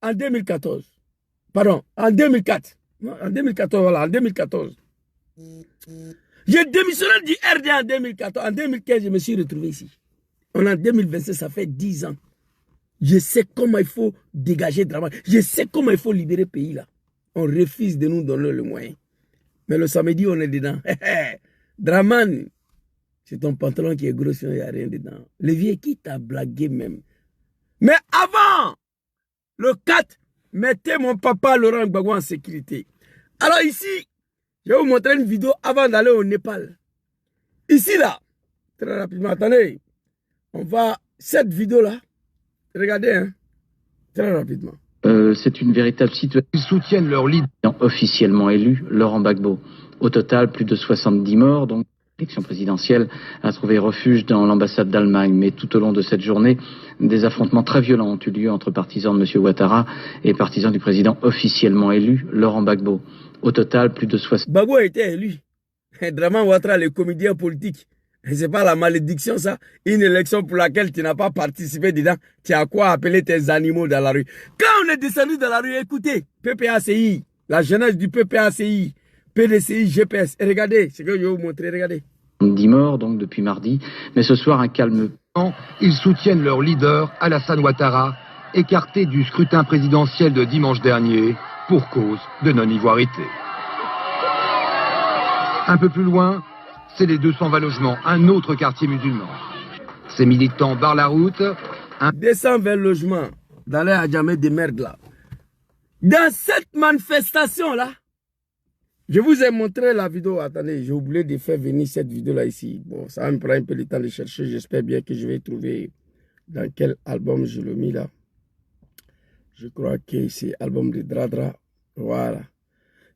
Speaker 2: en 2014. Pardon, en 2004. Non, en 2014, voilà, en 2014. J'ai démissionné du RDR en 2014. En 2015, je me suis retrouvé ici. On est en 2026, ça fait 10 ans. Je sais comment il faut dégager Draman. Je sais comment il faut libérer le pays là. On refuse de nous donner le moyen. Mais le samedi, on est dedans. Draman. C'est ton pantalon qui est gros, sinon il n'y a rien dedans. Le vieux qui t'a blagué même. Mais avant, le 4, mettez mon papa Laurent Gbagbo en sécurité. Alors ici, je vais vous montrer une vidéo avant d'aller au Népal. Ici là, très rapidement, attendez. On va, cette vidéo-là, regardez, hein, très rapidement.
Speaker 6: C'est une véritable situation.
Speaker 7: Ils soutiennent leur leader.
Speaker 6: Officiellement élu, Laurent Gbagbo. Au total, plus de 70 morts, donc l'élection présidentielle a trouvé refuge dans l'ambassade d'Allemagne. Mais tout au long de cette journée, des affrontements très violents ont eu lieu entre partisans de M. Ouattara et partisans du président officiellement élu, Laurent Gbagbo. Au total, plus de 60...
Speaker 2: Gbagbo a été élu. Draman Ouattara, le comédien politique. C'est pas la malédiction, ça. Une élection pour laquelle tu n'as pas participé dedans. Tu as quoi appeler tes animaux dans la rue. Quand on est descendu dans la rue, écoutez, PPACI, la jeunesse du PPACI, PDCI, GPS. Et regardez, c'est ce que je vais vous montrer, regardez.
Speaker 6: 10 morts, donc, depuis mardi. Mais ce soir, un calme.
Speaker 7: Ils soutiennent leur leader, Alassane Ouattara, écarté du scrutin présidentiel de dimanche dernier pour cause de non-ivoirité. Un peu plus loin, c'est les 220 logements, un autre quartier musulman. Ces militants barrent la route.
Speaker 2: 220 logements dans les Adjamé de merde là. Dans cette manifestation là, je vous ai montré la vidéo. Attendez, j'ai oublié de faire venir cette vidéo là ici. Bon, ça va me prendre un peu de temps de chercher. J'espère bien que je vais trouver dans quel album je l'ai mis là. Je crois que c'est album de Dradra. Voilà.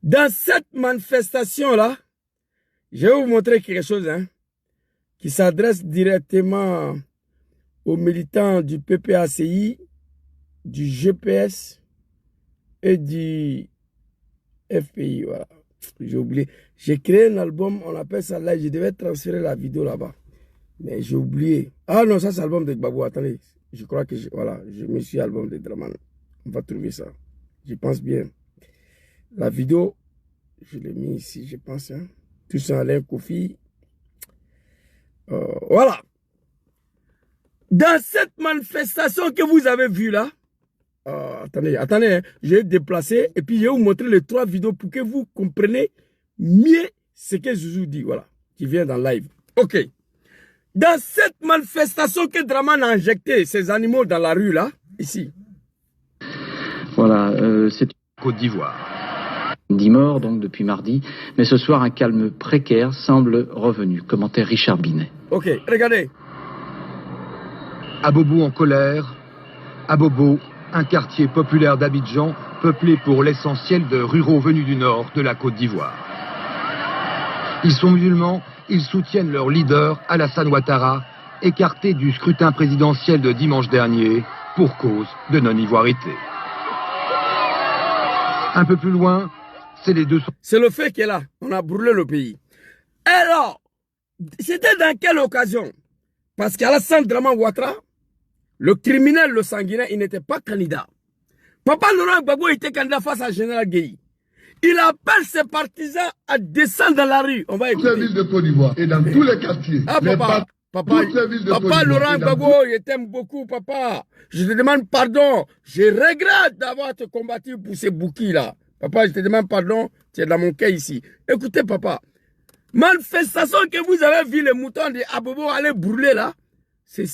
Speaker 2: Dans cette manifestation là, je vais vous montrer quelque chose hein, qui s'adresse directement aux militants du PPACI, du GPS et du FPI. Voilà. J'ai oublié. J'ai créé un album, on appelle ça là, je devais transférer la vidéo là-bas. Mais j'ai oublié. Ah non, ça c'est l'album de Gbagbo. Attendez, je crois que voilà, je me suis album de Draman. On va trouver ça. Je pense bien. La vidéo, je l'ai mis ici, je pense. Hein. Tout ça, Alain Kofi. Voilà. Dans cette manifestation que vous avez vue là, attendez, hein, j'ai déplacé et puis je vais vous montrer les 3 vidéos pour que vous compreniez mieux ce que Zouzou dit, voilà, qui vient dans live. Ok. Dans cette manifestation que Draman a injecté ces animaux dans la rue là, ici.
Speaker 6: Voilà, c'est
Speaker 7: Côte d'Ivoire.
Speaker 6: 10 morts donc depuis mardi, mais ce soir un calme précaire semble revenu. Commentaire Richard Binet.
Speaker 2: Ok, regardez.
Speaker 7: Abobo en colère. Abobo, un quartier populaire d'Abidjan, peuplé pour l'essentiel de ruraux venus du nord de la Côte d'Ivoire. Ils sont musulmans, ils soutiennent leur leader, Alassane Ouattara, écarté du scrutin présidentiel de dimanche dernier pour cause de non-ivoirité. Un peu plus loin, c'est les 200...
Speaker 2: C'est le fait qu'elle a, on a brûlé le pays. Alors, c'était dans quelle occasion? Parce qu'Alassane Draman Ouattara, le criminel, le sanguinaire, il n'était pas candidat. Papa Laurent Gbagbo était candidat face à Général Gueye. Il appelle ses partisans à descendre dans la rue. On va écouter.
Speaker 8: Toutes les villes de Côte d'Ivoire et dans tous les quartiers.
Speaker 2: Ah, papa Laurent Gbagbo, je t'aime beaucoup, papa. Je te demande pardon. Je regrette d'avoir te combattu pour ces bouquis-là. Papa, je te demande pardon. Tu es dans mon cœur ici. Écoutez, papa. Manifestation que vous avez vu les moutons de Abobo aller brûler là, c'était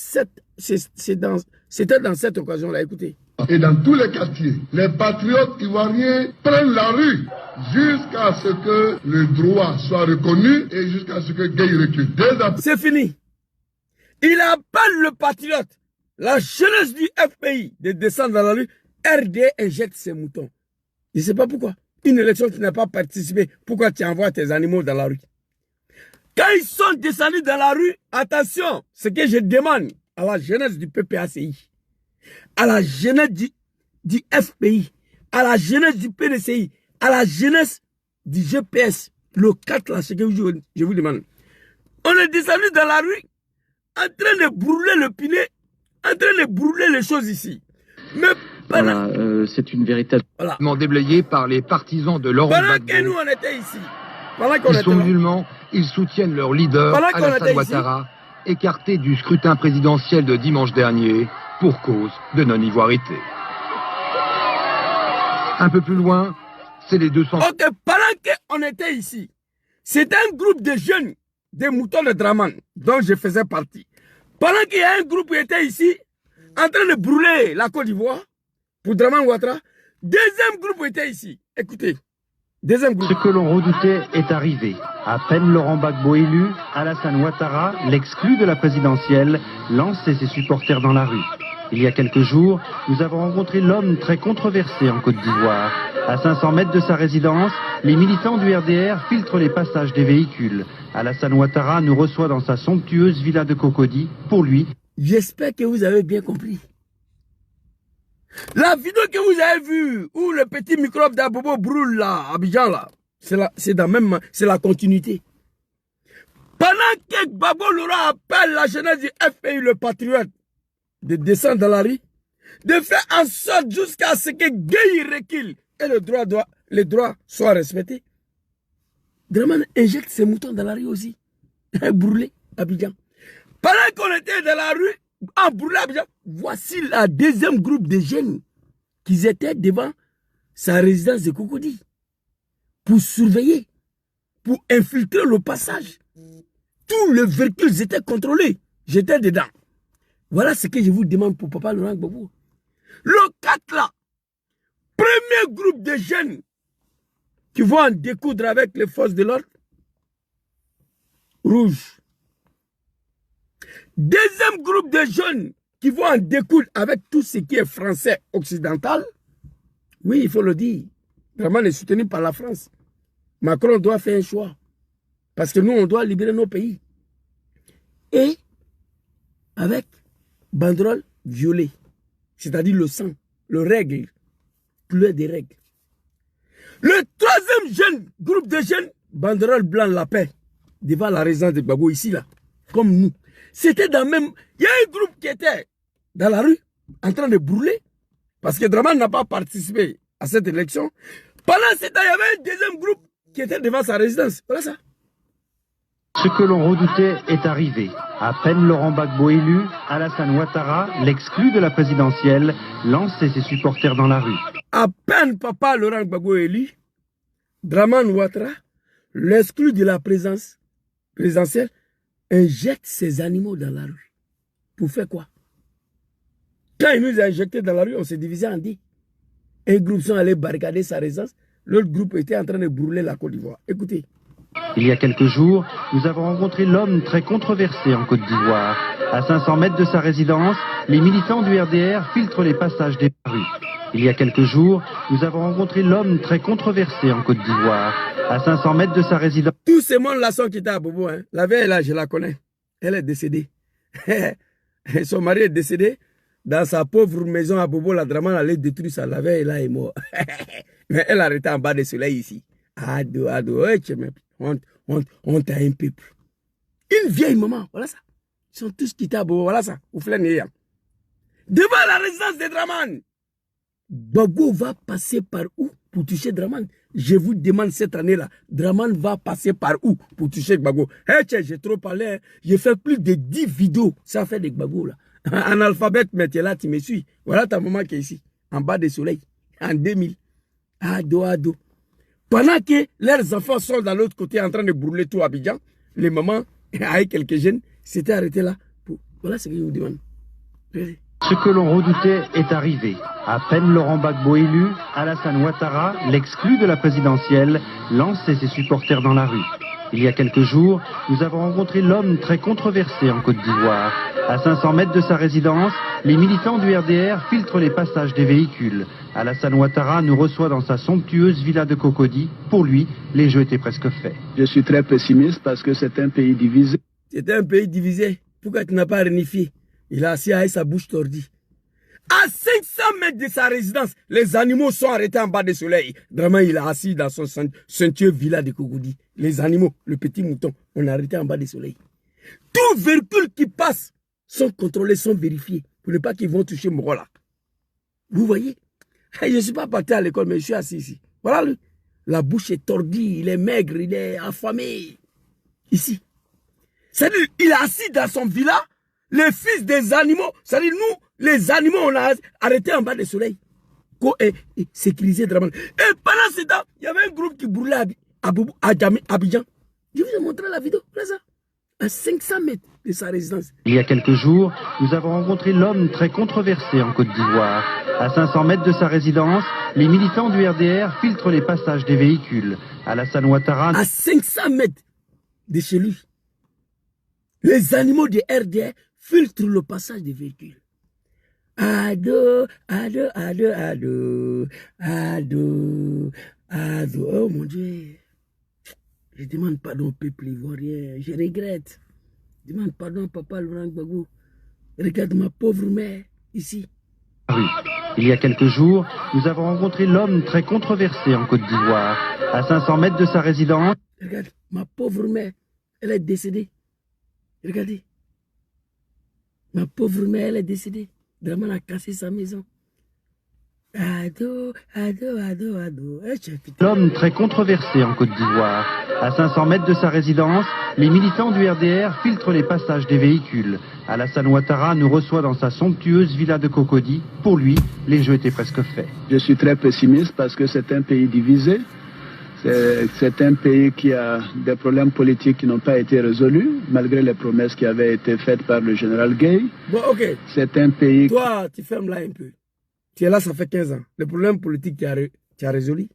Speaker 2: dans cette occasion-là. Écoutez.
Speaker 8: Et dans tous les quartiers, les patriotes ivoiriens prennent la rue jusqu'à ce que le droit soit reconnu et jusqu'à ce que Gueye recule.
Speaker 2: C'est fini. Il appelle le patriote, la jeunesse du FPI, de descendre dans la rue. RD injecte ses moutons. Je ne sais pas pourquoi. Une élection qui n'a pas participé, pourquoi tu envoies tes animaux dans la rue? Quand ils sont descendus dans la rue, attention, ce que je demande à la jeunesse du PPACI, à la jeunesse du FPI, à la jeunesse du PDCI, à la jeunesse du GPS, le 4 là, ce que je vous demande. On est descendu dans la rue, en train de brûler le pinet, en train de brûler les choses ici. Mais
Speaker 6: voilà, c'est une véritable...
Speaker 2: Voilà.
Speaker 7: Déblayé par les partisans de Laurent Gbagbo.
Speaker 2: Pendant que nous on était ici,
Speaker 7: ils sont musulmans, ils soutiennent leur leader, Alassane Ouattara, écarté du scrutin présidentiel de dimanche dernier pour cause de non-ivoirité. Un peu plus loin, c'est les 200...
Speaker 2: Ok, pendant qu'on était ici, c'était un groupe de jeunes, des moutons de Draman, dont je faisais partie. Pendant qu'il y a un groupe qui était ici, en train de brûler la Côte d'Ivoire, pour Draman Ouattara, deuxième groupe était ici. Écoutez, deuxième groupe.
Speaker 20: Ce que l'on redoutait est arrivé. À peine Laurent Gbagbo élu, Alassane Ouattara, l'exclu de la présidentielle, lançait ses supporters dans la rue. Il y a quelques jours, nous avons rencontré l'homme très controversé en Côte d'Ivoire. À 500 mètres de sa résidence, les militants du RDR filtrent les passages des véhicules. Alassane Ouattara nous reçoit dans sa somptueuse villa de Cocody. Pour lui...
Speaker 2: J'espère que vous avez bien compris. La vidéo que vous avez vue, où le petit microbe d'Abobo brûle là, à Abidjan là, c'est la continuité. Pendant que Gbagbo Laurent appelle la jeunesse du FPI, le patriote, de descendre dans la rue, de faire en sorte jusqu'à ce que Gueye recule et le droit soit respecté. Draman injecte ses moutons dans la rue aussi. Brûlé Abidjan. Pendant qu'on était dans la rue, en brûlant Abidjan, voici la deuxième groupe de jeunes qui étaient devant sa résidence de Cocody pour surveiller, pour infiltrer le passage. Tous les véhicules étaient contrôlés. J'étais dedans. Voilà ce que je vous demande pour Papa Laurent Gbagbo. Le 4 là, premier groupe de jeunes qui vont en découdre avec les forces de l'ordre, rouge. Deuxième groupe de jeunes qui vont en découdre avec tout ce qui est français occidental, oui, il faut le dire, vraiment est soutenu par la France. Macron doit faire un choix. Parce que nous, on doit libérer nos pays. Et avec banderole violet, c'est-à-dire le sang, le règle, couleur des règles. Le troisième groupe de jeunes, banderole blanc, la paix, devant la résidence de Gbagbo, ici, là, comme nous. C'était dans le même... Il y a un groupe qui était dans la rue, en train de brûler, parce que Draman n'a pas participé à cette élection. Pendant ce temps, il y avait un deuxième groupe qui était devant sa résidence. Voilà ça.
Speaker 20: Ce que l'on redoutait est arrivé. À peine Laurent Gbagbo élu, Alassane Ouattara, l'exclu de la présidentielle, lançait ses supporters dans la rue.
Speaker 2: À peine papa Laurent Gbagbo élu, Dramane Ouattara, l'exclu de la présidentielle, injecte ses animaux dans la rue. Pour faire quoi? Quand il nous a injectés dans la rue, on s'est divisé en 10. Un groupe sont allés barricader sa résidence, l'autre groupe était en train de brûler la Côte d'Ivoire. Écoutez.
Speaker 20: Il y a quelques jours, nous avons rencontré l'homme très controversé en Côte d'Ivoire. À 500 mètres de sa résidence, les militants du RDR filtrent les passages des rues. Il y a quelques jours, nous avons rencontré l'homme très controversé en Côte d'Ivoire. À 500 mètres de sa résidence...
Speaker 2: Tous ces monde-là sont quittés à Bobo. Hein. La veille, là, je la connais. Elle est décédée. Son mari est décédé. Dans sa pauvre maison à Bobo, la Dramane allait détruire ça. La veille, là, est mort. Mais elle arrêtait en bas du soleil ici. Ado, honte à un peuple. Une vieille maman, voilà ça. Ils sont tous quittés à Bobo, voilà ça. Devant la résidence de Dramane. Gbagbo va passer par où pour toucher Dramane? Je vous demande cette année-là, Dramane va passer par où pour toucher Gbagbo? J'ai trop parlé, hein. J'ai fait plus de 10 vidéos, ça fait des Gbagbo là. En alphabet, mais tu es là, tu me suis. Voilà ta maman qui est ici, en bas du soleil, en 2000. Ado. Pendant que leurs enfants sont dans l'autre côté en train de brûler tout Abidjan, les mamans, avec quelques jeunes, s'étaient arrêtés là. Voilà ce que je vous demande.
Speaker 20: Ce que l'on redoutait est arrivé. À peine Laurent Gbagbo élu, Alassane Ouattara, l'exclu de la présidentielle, lançait ses supporters dans la rue. Il y a quelques jours, nous avons rencontré l'homme très controversé en Côte d'Ivoire. À 500 mètres de sa résidence, les militants du RDR filtrent les passages des véhicules. Alassane Ouattara nous reçoit dans sa somptueuse villa de Cocody. Pour lui, les jeux étaient presque faits.
Speaker 21: Je suis très pessimiste parce que c'est un pays divisé.
Speaker 2: C'est un pays divisé. Pourquoi tu n'as pas réunifié? Il a assis avec sa bouche tordue. À 500 mètres de sa résidence, les animaux sont arrêtés en bas du soleil. Dramane, il a assis dans son somptueux villa de Cocody. Les animaux, le petit mouton, on a arrêté en bas du soleil. Tout véhicule qui passe sont contrôlés, sont vérifiés. Pour ne pas qu'ils vont toucher mon là. Vous voyez? Je ne suis pas parti à l'école, mais je suis assis ici. Voilà lui. La bouche est tordue, il est maigre, il est affamé. Ici. C'est-à-dire, il est assis dans son villa, les fils des animaux. C'est-à-dire, nous, les animaux, on a arrêté en bas du soleil. Et sécuriser Dramane. Et pendant ce temps, il y avait un groupe qui brûlait à Abidjan. Je vous ai montré la vidéo, là ça. À 500 mètres de sa résidence.
Speaker 20: Il y a quelques jours, nous avons rencontré l'homme très controversé en Côte d'Ivoire. À 500 mètres de sa résidence, les militants du RDR filtrent les passages des véhicules. Alassane Ouattara...
Speaker 2: À 500 mètres de chez lui, les animaux du RDR filtrent le passage des véhicules. Ado. Oh mon Dieu. Je demande pardon au peuple ivoirien. Je regrette. Je demande pardon papa Laurent Gbagbo. Regarde ma pauvre mère ici.
Speaker 20: Il y a quelques jours, nous avons rencontré l'homme très controversé en Côte d'Ivoire. À 500 mètres de sa résidence...
Speaker 2: Regarde, ma pauvre mère, elle est décédée. Regardez. Ma pauvre mère, elle est décédée. Dramane a cassé sa maison. Ado.
Speaker 20: L'homme très controversé en Côte d'Ivoire. À 500 mètres de sa résidence, les militants du RDR filtrent les passages des véhicules. Alassane Ouattara nous reçoit dans sa somptueuse villa de Cocody. Pour lui, les jeux étaient presque faits.
Speaker 21: Je suis très pessimiste parce que c'est un pays divisé. C'est un pays qui a des problèmes politiques qui n'ont pas été résolus, malgré les promesses qui avaient été faites par le général Gay.
Speaker 2: Bon, ok.
Speaker 21: C'est un pays...
Speaker 2: Toi, tu fermes là un peu. Tu es là, ça fait 15 ans. Le problème politique, tu as résolu.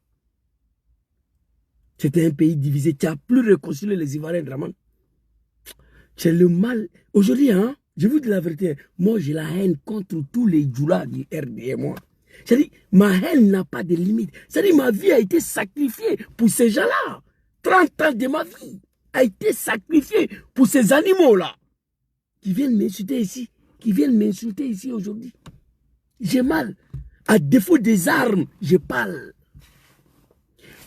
Speaker 2: C'était un pays divisé. Tu n'as plus réconcilié les Ivoiriens, Dramane. C'est le mal. Aujourd'hui, hein, je vous dis la vérité. Moi, j'ai la haine contre tous les djoulas du RDR, moi. C'est-à-dire, ma haine n'a pas de limite. C'est-à-dire, ma vie a été sacrifiée pour ces gens-là. 30 ans de ma vie a été sacrifiée pour ces animaux-là. Qui viennent m'insulter ici. Qui viennent m'insulter ici aujourd'hui. J'ai mal. À défaut des armes, je parle.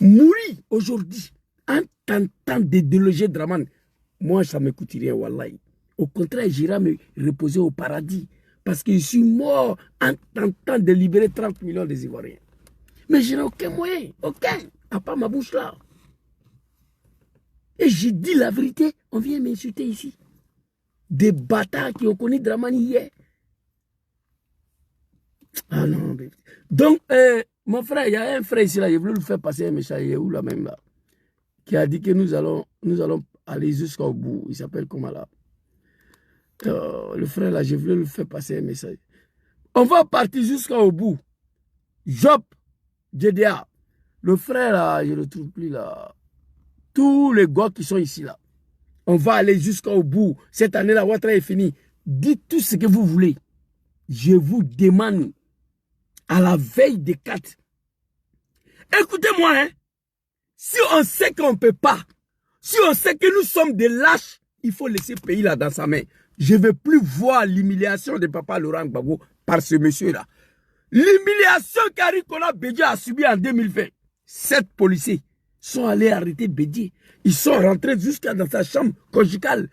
Speaker 2: Mourir aujourd'hui en tentant de déloger Dramane, moi, ça ne me coûte rien, wallahi. Au contraire, j'irai me reposer au paradis. Parce que je suis mort en tentant de libérer 30 millions des Ivoiriens. Mais je n'ai aucun moyen, aucun, à part ma bouche là. Et j'ai dit la vérité, on vient m'insulter ici. Des bâtards qui ont connu Dramani hier. Ah non, bébé. Donc, mon frère, il y a un frère ici là, je voulais lui faire passer un message, il est où là même là, qui a dit que nous allons aller jusqu'au bout. Il s'appelle comment là? Le frère là, je voulais lui faire passer un message. On va partir jusqu'au bout. Job, JDA, le frère là, je ne le trouve plus là. Tous les gars qui sont ici là. On va aller jusqu'au bout. Cette année-là, Ouattara est fini. Dites tout ce que vous voulez. Je vous demande, à la veille des 4. Écoutez-moi, hein. Si on sait qu'on ne peut pas, si on sait que nous sommes des lâches, il faut laisser le pays là dans sa main. Je ne veux plus voir l'humiliation de Papa Laurent Gbagbo par ce monsieur-là. L'humiliation qu'Ari Kola Bédié a subi en 2020. 7 policiers sont allés arrêter Bédié. Ils sont rentrés jusqu'à dans sa chambre conjugale.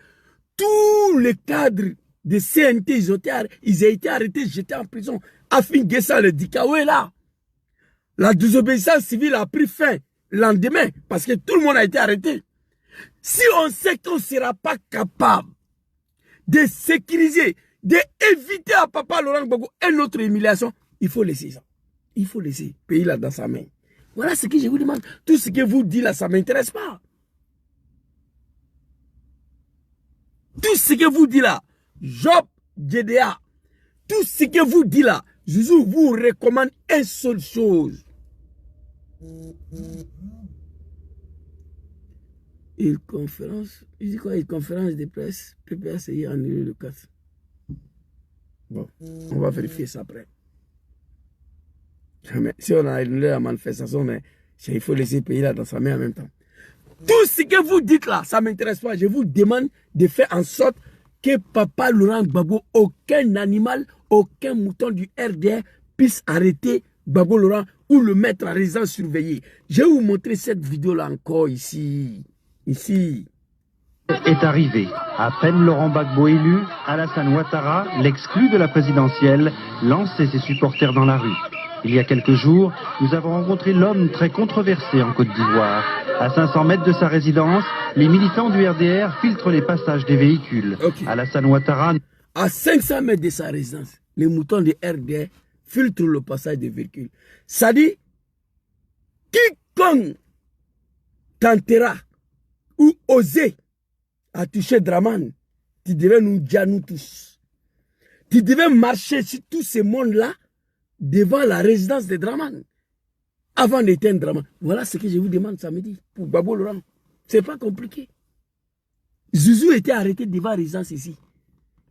Speaker 2: Tous les cadres de CNT, ils ont été arrêtés, jetés en prison. Afin Guessa, le Dikaoué là. La désobéissance civile a pris fin le lendemain parce que tout le monde a été arrêté. Si on sait qu'on ne sera pas capable de sécuriser, d'éviter à Papa Laurent Gbagbo une autre humiliation, il faut laisser ça. Il faut laisser le pays là dans sa main. Voilà ce que je vous demande. Tout ce que vous dites là, ça ne m'intéresse pas. Tout ce que vous dites là, Job, JDA, tout ce que vous dites là, je vous recommande une seule chose. Une conférence, il dit quoi, une conférence de presse, PPACI a annulé le 4. Bon, on va vérifier ça après. Mais si on a annulé la manifestation, mais il faut laisser le pays là dans sa main en même temps. Tout ce que vous dites là, ça ne m'intéresse pas. Je vous demande de faire en sorte que Papa Laurent Gbagbo, aucun animal, aucun mouton du RDR puisse arrêter Gbagbo Laurent ou le mettre en résidence surveillée. Je vais vous montrer cette vidéo là encore ici. Ici.
Speaker 20: Est arrivé. À peine Laurent Gbagbo élu, Alassane Ouattara, l'exclu de la présidentielle, lançait ses supporters dans la rue. Il y a quelques jours, nous avons rencontré l'homme très controversé en Côte d'Ivoire. À 500 mètres de sa résidence, les militants du RDR filtrent les passages des véhicules. Alassane Ouattara...
Speaker 2: À 500 mètres de sa résidence, les moutons du RDR filtrent le passage des véhicules. Ça dit, quiconque tentera ou oser à toucher Dramane, tu devais nous dire nous tous. Tu devais marcher sur tous ces mondes-là devant la résidence de Dramane avant d'éteindre Dramane. Voilà ce que je vous demande samedi pour Gbagbo Laurent. C'est pas compliqué. Zouzou était arrêté devant la résidence ici.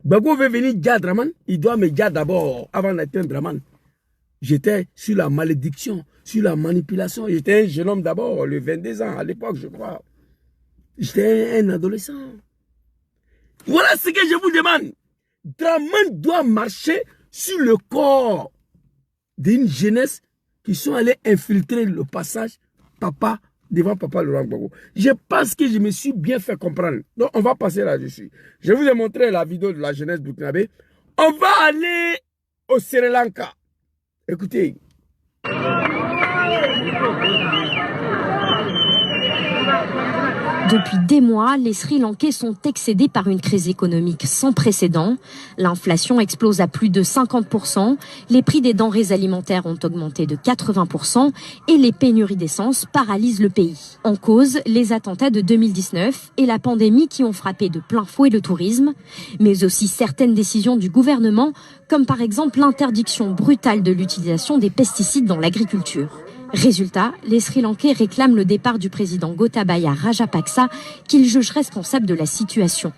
Speaker 2: Gbagbo veut venir dire Dramane, il doit me dire d'abord avant d'éteindre Dramane. J'étais sur la malédiction, sur la manipulation. J'étais un jeune homme d'abord, le 22 ans à l'époque, je crois. J'étais un adolescent. Voilà ce que je vous demande. Dramane doit marcher sur le corps d'une jeunesse qui sont allés infiltrer le passage devant Papa Laurent Gbagbo. Je pense que je me suis bien fait comprendre. Donc on va passer là-dessus. Je vous ai montré la vidéo de la jeunesse burkinabé. On va aller au Sri Lanka. Écoutez.
Speaker 1: Depuis des mois, les Sri Lankais sont excédés par une crise économique sans précédent. L'inflation explose à plus de 50%, les prix des denrées alimentaires ont augmenté de 80% et les pénuries d'essence paralysent le pays. En cause, les attentats de 2019 et la pandémie qui ont frappé de plein fouet le tourisme, mais aussi certaines décisions du gouvernement, comme par exemple l'interdiction brutale de l'utilisation des pesticides dans l'agriculture. Résultat, les Sri Lankais réclament le départ du président Gotabaya Rajapaksa, qu'ils jugent responsable de la situation.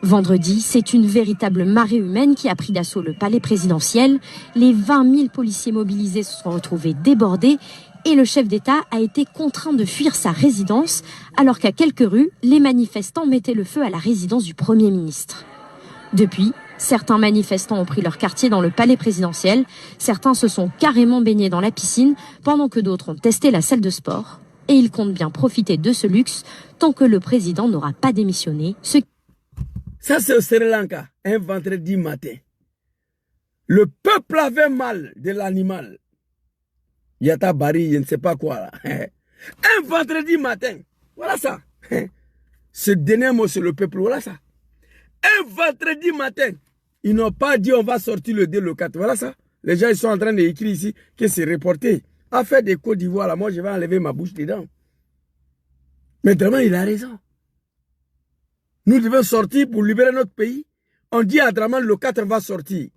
Speaker 1: Vendredi, c'est une véritable marée humaine qui a pris d'assaut le palais présidentiel. Les 20 000 policiers mobilisés se sont retrouvés débordés et le chef d'État a été contraint de fuir sa résidence, alors qu'à quelques rues, les manifestants mettaient le feu à la résidence du Premier ministre. Depuis, certains manifestants ont pris leur quartier dans le palais présidentiel. Certains se sont carrément baignés dans la piscine, pendant que d'autres ont testé la salle de sport. Et ils comptent bien profiter de ce luxe tant que le président n'aura pas démissionné.
Speaker 2: Ça, c'est au Sri Lanka, un vendredi matin. Le peuple avait mal de l'animal. Yata Bari, je ne sais pas quoi là. Un vendredi matin. Voilà ça. Ce dernier mot, c'est le peuple. Voilà ça. Un vendredi matin, ils n'ont pas dit on va sortir le 2, le 4. Voilà ça. Les gens ils sont en train d'écrire ici que c'est reporté. Affaire des Côte d'Ivoire, là, moi je vais enlever ma bouche dedans. Mais Draman, il a raison. Nous devons sortir pour libérer notre pays. On dit à Draman, le 4 va sortir.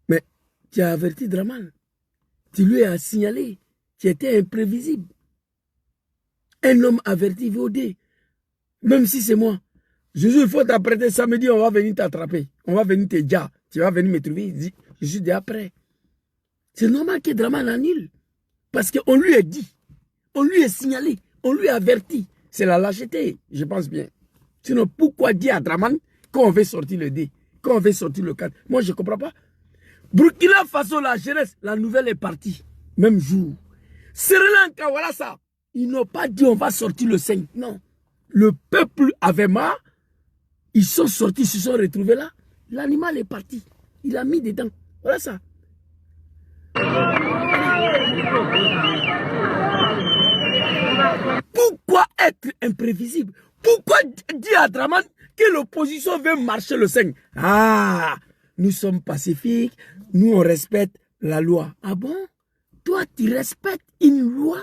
Speaker 2: Mais tu as averti Draman. Tu lui as signalé. Tu étais imprévisible. Un homme averti VOD. Même si c'est moi. Jésus, il faut t'apprêter samedi, on va venir t'attraper. On va venir te dire. Tu vas venir me trouver. Je suis déjà prêt. C'est normal que Draman annule. Parce qu'on lui a dit. On lui a signalé. On lui a averti. C'est la lâcheté, je pense bien. Sinon, pourquoi dire à Draman qu'on veut sortir le D, qu'on veut sortir le 4? Moi, je ne comprends pas. Burkina Faso, la jeunesse, la nouvelle est partie. Même jour. Sri Lanka, voilà ça. Ils n'ont pas dit on va sortir le 5. Non. Le peuple avait marre. Ils sont sortis, ils se sont retrouvés là. L'animal est parti. Il a mis dedans. Voilà ça. Pourquoi être imprévisible? Pourquoi dire à Draman que l'opposition veut marcher le 5? Ah, nous sommes pacifiques, nous on respecte la loi. Ah bon? Toi, tu respectes une loi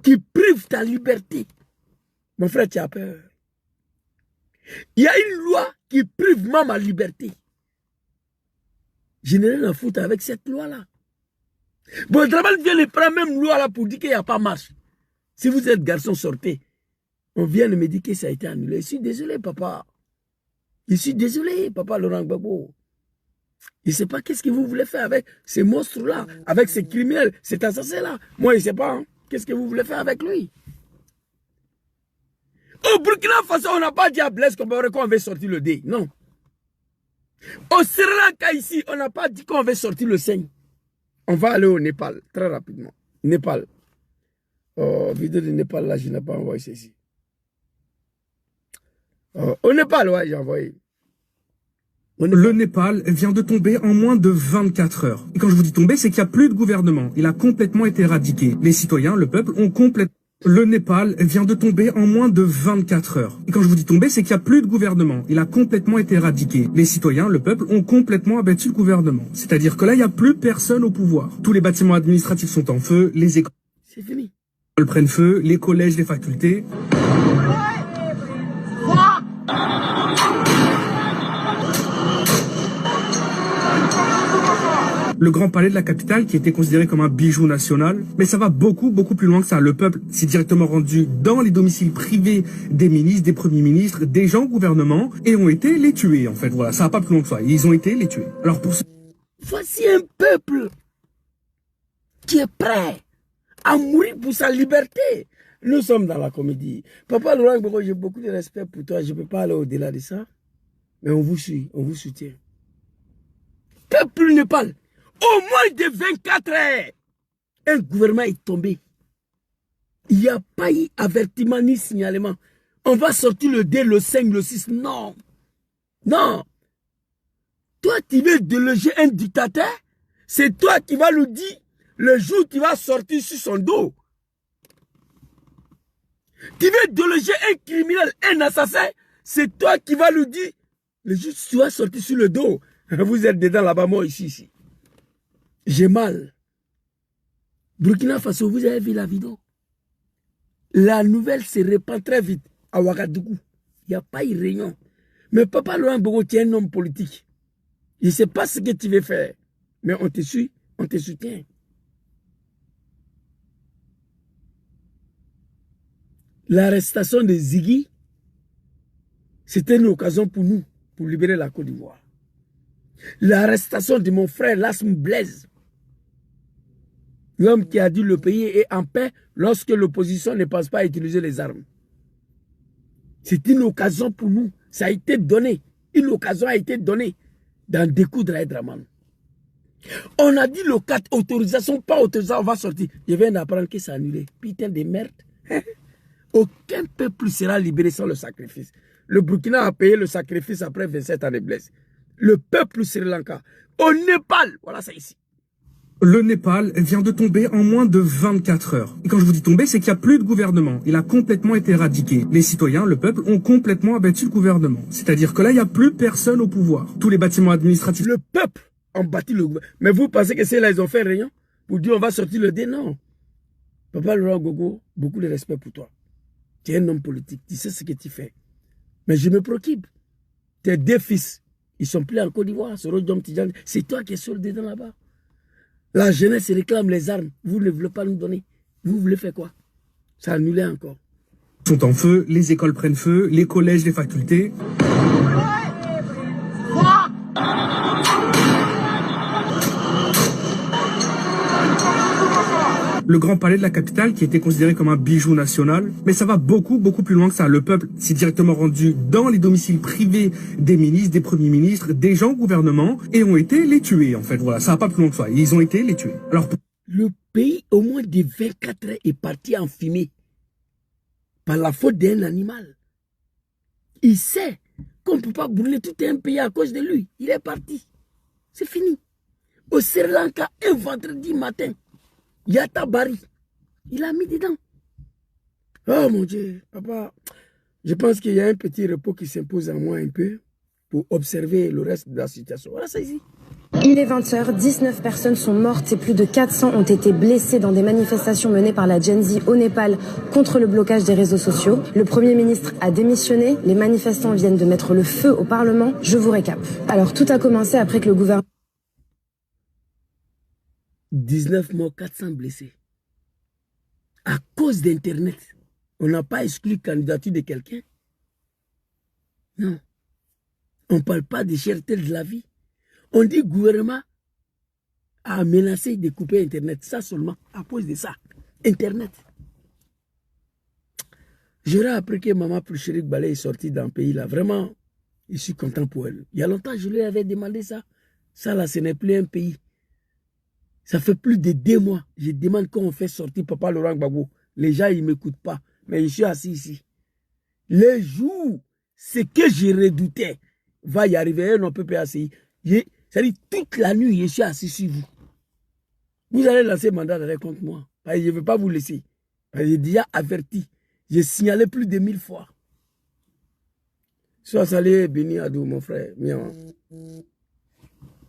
Speaker 2: qui prive ta liberté. Mon frère, tu as peur. Il y a une loi qui prive même ma liberté. Je n'ai rien à foutre avec cette loi-là. Bon, Draman vient de prendre même loi là pour dire qu'il n'y a pas marche. Si vous êtes garçon, sortez. On vient de me dire que ça a été annulé. Je suis désolé, papa. Je suis désolé, papa Laurent Gbagbo. Je ne sais pas qu'est-ce que vous voulez faire avec ces monstres-là, avec ces criminels, cet assassin-là. Moi, je ne sais pas. Hein. Qu'est-ce que vous voulez faire avec lui? Au Burkina Faso, on n'a pas dit à Blaise qu'on veut sortir le D. Non. Au Sri Lanka, ici, on n'a pas dit qu'on veut sortir le 5. On va aller au Népal, très rapidement. Népal. Oh, vidéo de Népal, là, je n'ai pas envoyé ceci. Au Népal, ouais, j'ai envoyé.
Speaker 4: Le Népal vient de tomber en moins de 24 heures. Et quand je vous dis tomber, c'est qu'il n'y a plus de gouvernement. Il a complètement été éradiqué. Les citoyens, le peuple, ont complètement... Le Népal vient de tomber en moins de 24 heures. Et quand je vous dis tomber, c'est qu'il n'y a plus de gouvernement. Il a complètement été éradiqué. Les citoyens, le peuple, ont complètement abattu le gouvernement. C'est-à-dire que là, il n'y a plus personne au pouvoir. Tous les bâtiments administratifs sont en feu, les écoles prennent feu, les collèges, les facultés. Le grand palais de la capitale qui était considéré comme un bijou national. Mais ça va beaucoup plus loin que ça. Le peuple s'est directement rendu dans les domiciles privés des ministres, des premiers ministres, des gens au gouvernement et ont été les tuer en fait. Voilà, ça va pas plus loin que ça. Ils ont été les tuer. Alors pour
Speaker 2: voici un peuple qui est prêt à mourir pour sa liberté. Nous sommes dans la comédie. Papa Laurent Gbagbo, j'ai beaucoup de respect pour toi. Je ne peux pas aller au-delà de ça. Mais on vous suit, on vous soutient. Peuple Népal. Au moins de 24 heures, un gouvernement est tombé. Il n'y a pas eu avertissement ni signalement. On va sortir le 2, le 5, le 6. Non. Non. Toi, tu veux déloger un dictateur? C'est toi qui vas lui dire le jour où tu vas sortir sur son dos. Tu veux déloger un criminel, un assassin? C'est toi qui vas lui dire le jour où tu vas sortir sur le dos. Vous êtes dedans là-bas, moi ici. J'ai mal. Burkina Faso, vous avez vu la vidéo? La nouvelle se répand très vite à Ouagadougou. Il n'y a pas eu réunion. Mais Papa Laurent Gbagbo, tu es un homme politique. Je ne sais pas ce que tu veux faire. Mais on te suit, on te soutient. L'arrestation de Ziggy, c'était une occasion pour nous, pour libérer la Côte d'Ivoire. L'arrestation de mon frère Lassm Blaise, l'homme qui a dit le pays est en paix lorsque l'opposition ne pense pas à utiliser les armes. C'est une occasion pour nous. Ça a été donné. Une occasion a été donnée d'en découdre à Draman. On a dit le 4, autorisation, pas autorisation, on va sortir. Je viens d'apprendre que c'est annulé. Putain de merde. Aucun peuple sera libéré sans le sacrifice. Le Burkina a payé le sacrifice après 27 ans de Blaise. Le peuple Sri Lanka. Au Népal, voilà ça ici.
Speaker 4: Le Népal vient de tomber en moins de 24 heures. Et quand je vous dis tomber, c'est qu'il n'y a plus de gouvernement. Il a complètement été éradiqué. Les citoyens, le peuple, ont complètement abattu le gouvernement. C'est-à-dire que là, il n'y a plus personne au pouvoir. Tous les bâtiments administratifs...
Speaker 2: Le peuple a bâti le gouvernement. Mais vous pensez que c'est là ils ont fait rien pour dire on va sortir le dé? Non. Papa Laurent Gbagbo, beaucoup de respect pour toi. Tu es un homme politique, tu sais ce que tu fais. Mais je me préoccupe. Tes deux fils, ils sont plus en Côte d'Ivoire. C'est toi qui es sur le dedans là-bas. La jeunesse réclame les armes. Vous ne voulez pas nous donner. Vous voulez faire quoi? Ça a annulé encore.
Speaker 4: Sont en feu, les écoles prennent feu, les collèges, les facultés. Le grand palais de la capitale qui était considéré comme un bijou national. Mais ça va beaucoup plus loin que ça. Le peuple s'est directement rendu dans les domiciles privés des ministres, des premiers ministres, des gens au gouvernement et ont été les tuer en fait. Voilà, ça va pas plus loin que ça. Ils ont été les tuer. Alors,
Speaker 2: le pays, au moins de 24 heures, est parti en fumée par la faute d'un animal. Il sait qu'on ne peut pas brûler tout un pays à cause de lui. Il est parti. C'est fini. Au Sri Lanka, un vendredi matin, Yatta Bari, il a mis dedans. Oh mon Dieu, papa, je pense qu'il y a un petit repos qui s'impose à moi un peu pour observer le reste de la situation. Voilà ça ici.
Speaker 5: Il est 20h, 19 personnes sont mortes et plus de 400 ont été blessées dans des manifestations menées par la Gen Z au Népal contre le blocage des réseaux sociaux. Le Premier ministre a démissionné, les manifestants viennent de mettre le feu au Parlement. Je vous récap. Alors tout a commencé après que le gouvernement...
Speaker 2: 19 morts, 400 blessés. À cause d'Internet, on n'a pas exclu la candidature de quelqu'un. Non. On ne parle pas de cherté de la vie. On dit que le gouvernement a menacé de couper Internet. Ça seulement, à cause de ça. Internet. J'aurais appris que Maman Pulchérik Balé est sortie d'un pays là. Vraiment, je suis content pour elle. Il y a longtemps, je lui avais demandé ça. Ça là, ce n'est plus un pays. Ça fait plus de 2 mois. Je demande quand on fait sortir Papa Laurent Gbagbo. Les gens, ils ne m'écoutent pas. Mais je suis assis ici. Les jours, ce que je redoutais va y arriver. On peut pas assis. C'est-à-dire, toute la nuit, je suis assis sur vous. Vous allez lancer mandat d'arrêt contre moi. Je ne veux pas vous laisser. J'ai déjà averti. J'ai signalé plus de 1000 fois. Sois salé, béni Adou, mon frère. Miam.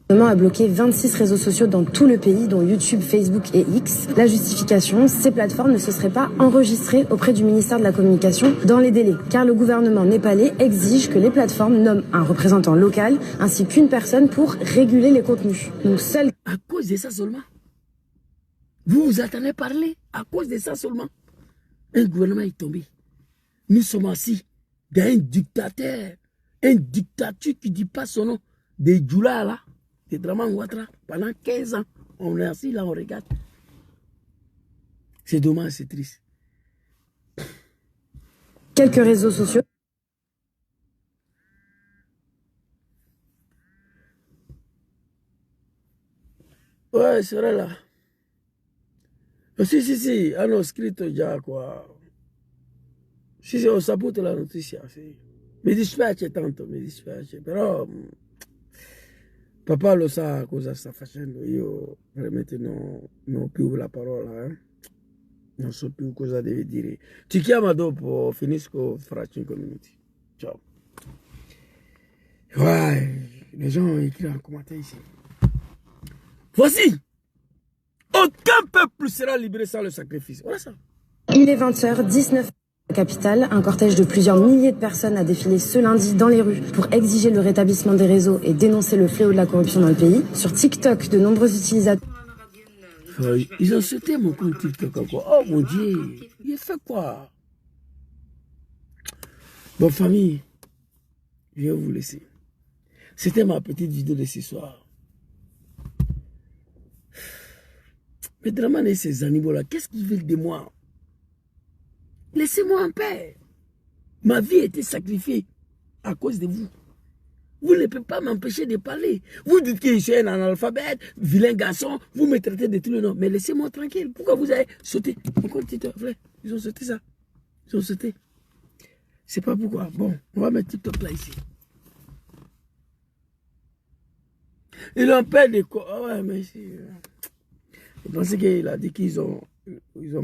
Speaker 5: Le gouvernement a bloqué 26 réseaux sociaux dans tout le pays, dont YouTube, Facebook et X. La justification, ces plateformes ne se seraient pas enregistrées auprès du ministère de la Communication dans les délais, car le gouvernement népalais exige que les plateformes nomment un représentant local ainsi qu'une personne pour réguler les contenus. Donc seul...
Speaker 2: À cause de ça seulement? Vous vous attendez parler? À cause de ça seulement? Un gouvernement est tombé. Nous sommes assis d'un dictateur, une dictature qui ne dit pas son nom, des Djoula là. C'est Draman Ouattara, pendant 15 ans, on est assis là, on regarde. C'est dommage, c'est triste.
Speaker 5: Quelques réseaux sociaux.
Speaker 2: Ouais, c'est vrai là. Si, hanno scritto già qua. Sì, ho saputo la notizia, sì. Mi dispiace tanto, mi dispiace, però... Papa lo sa cosa sta facendo, io veramente non ho più la parola, non so più cosa deve dire. Ci chiama dopo, finisco fra 5 minuti. Ciao. Ouais, les gens écrivent en commentaire ici. Voici, aucun peuple sera libéré sans le sacrifice. Voilà ça.
Speaker 5: Il est 20h, 19 capitale, un cortège de plusieurs milliers de personnes a défilé ce lundi dans les rues pour exiger le rétablissement des réseaux et dénoncer le fléau de la corruption dans le pays. Sur TikTok, de nombreux utilisateurs...
Speaker 2: Ils ont sauté mon compte TikTok encore. Oh mon Dieu, il a fait quoi? Bon famille, je vais vous laisser. C'était ma petite vidéo de ce soir. Mais Draman et ces animaux-là, qu'est-ce qu'ils veulent de moi? Laissez-moi en paix. Ma vie a été sacrifiée à cause de vous. Vous ne pouvez pas m'empêcher de parler. Vous dites que je suis un analphabète, vilain garçon, vous me traitez de tous les noms. Mais laissez-moi tranquille. Pourquoi vous avez sauté? Encore TikTok, frère. Ils ont sauté ça. Ils ont sauté. C'est pas pourquoi. Bon, on va mettre TikTok là ici. Ils ont peur de quoi? Oh ouais, mais Je pensais qu'il a dit qu'ils ont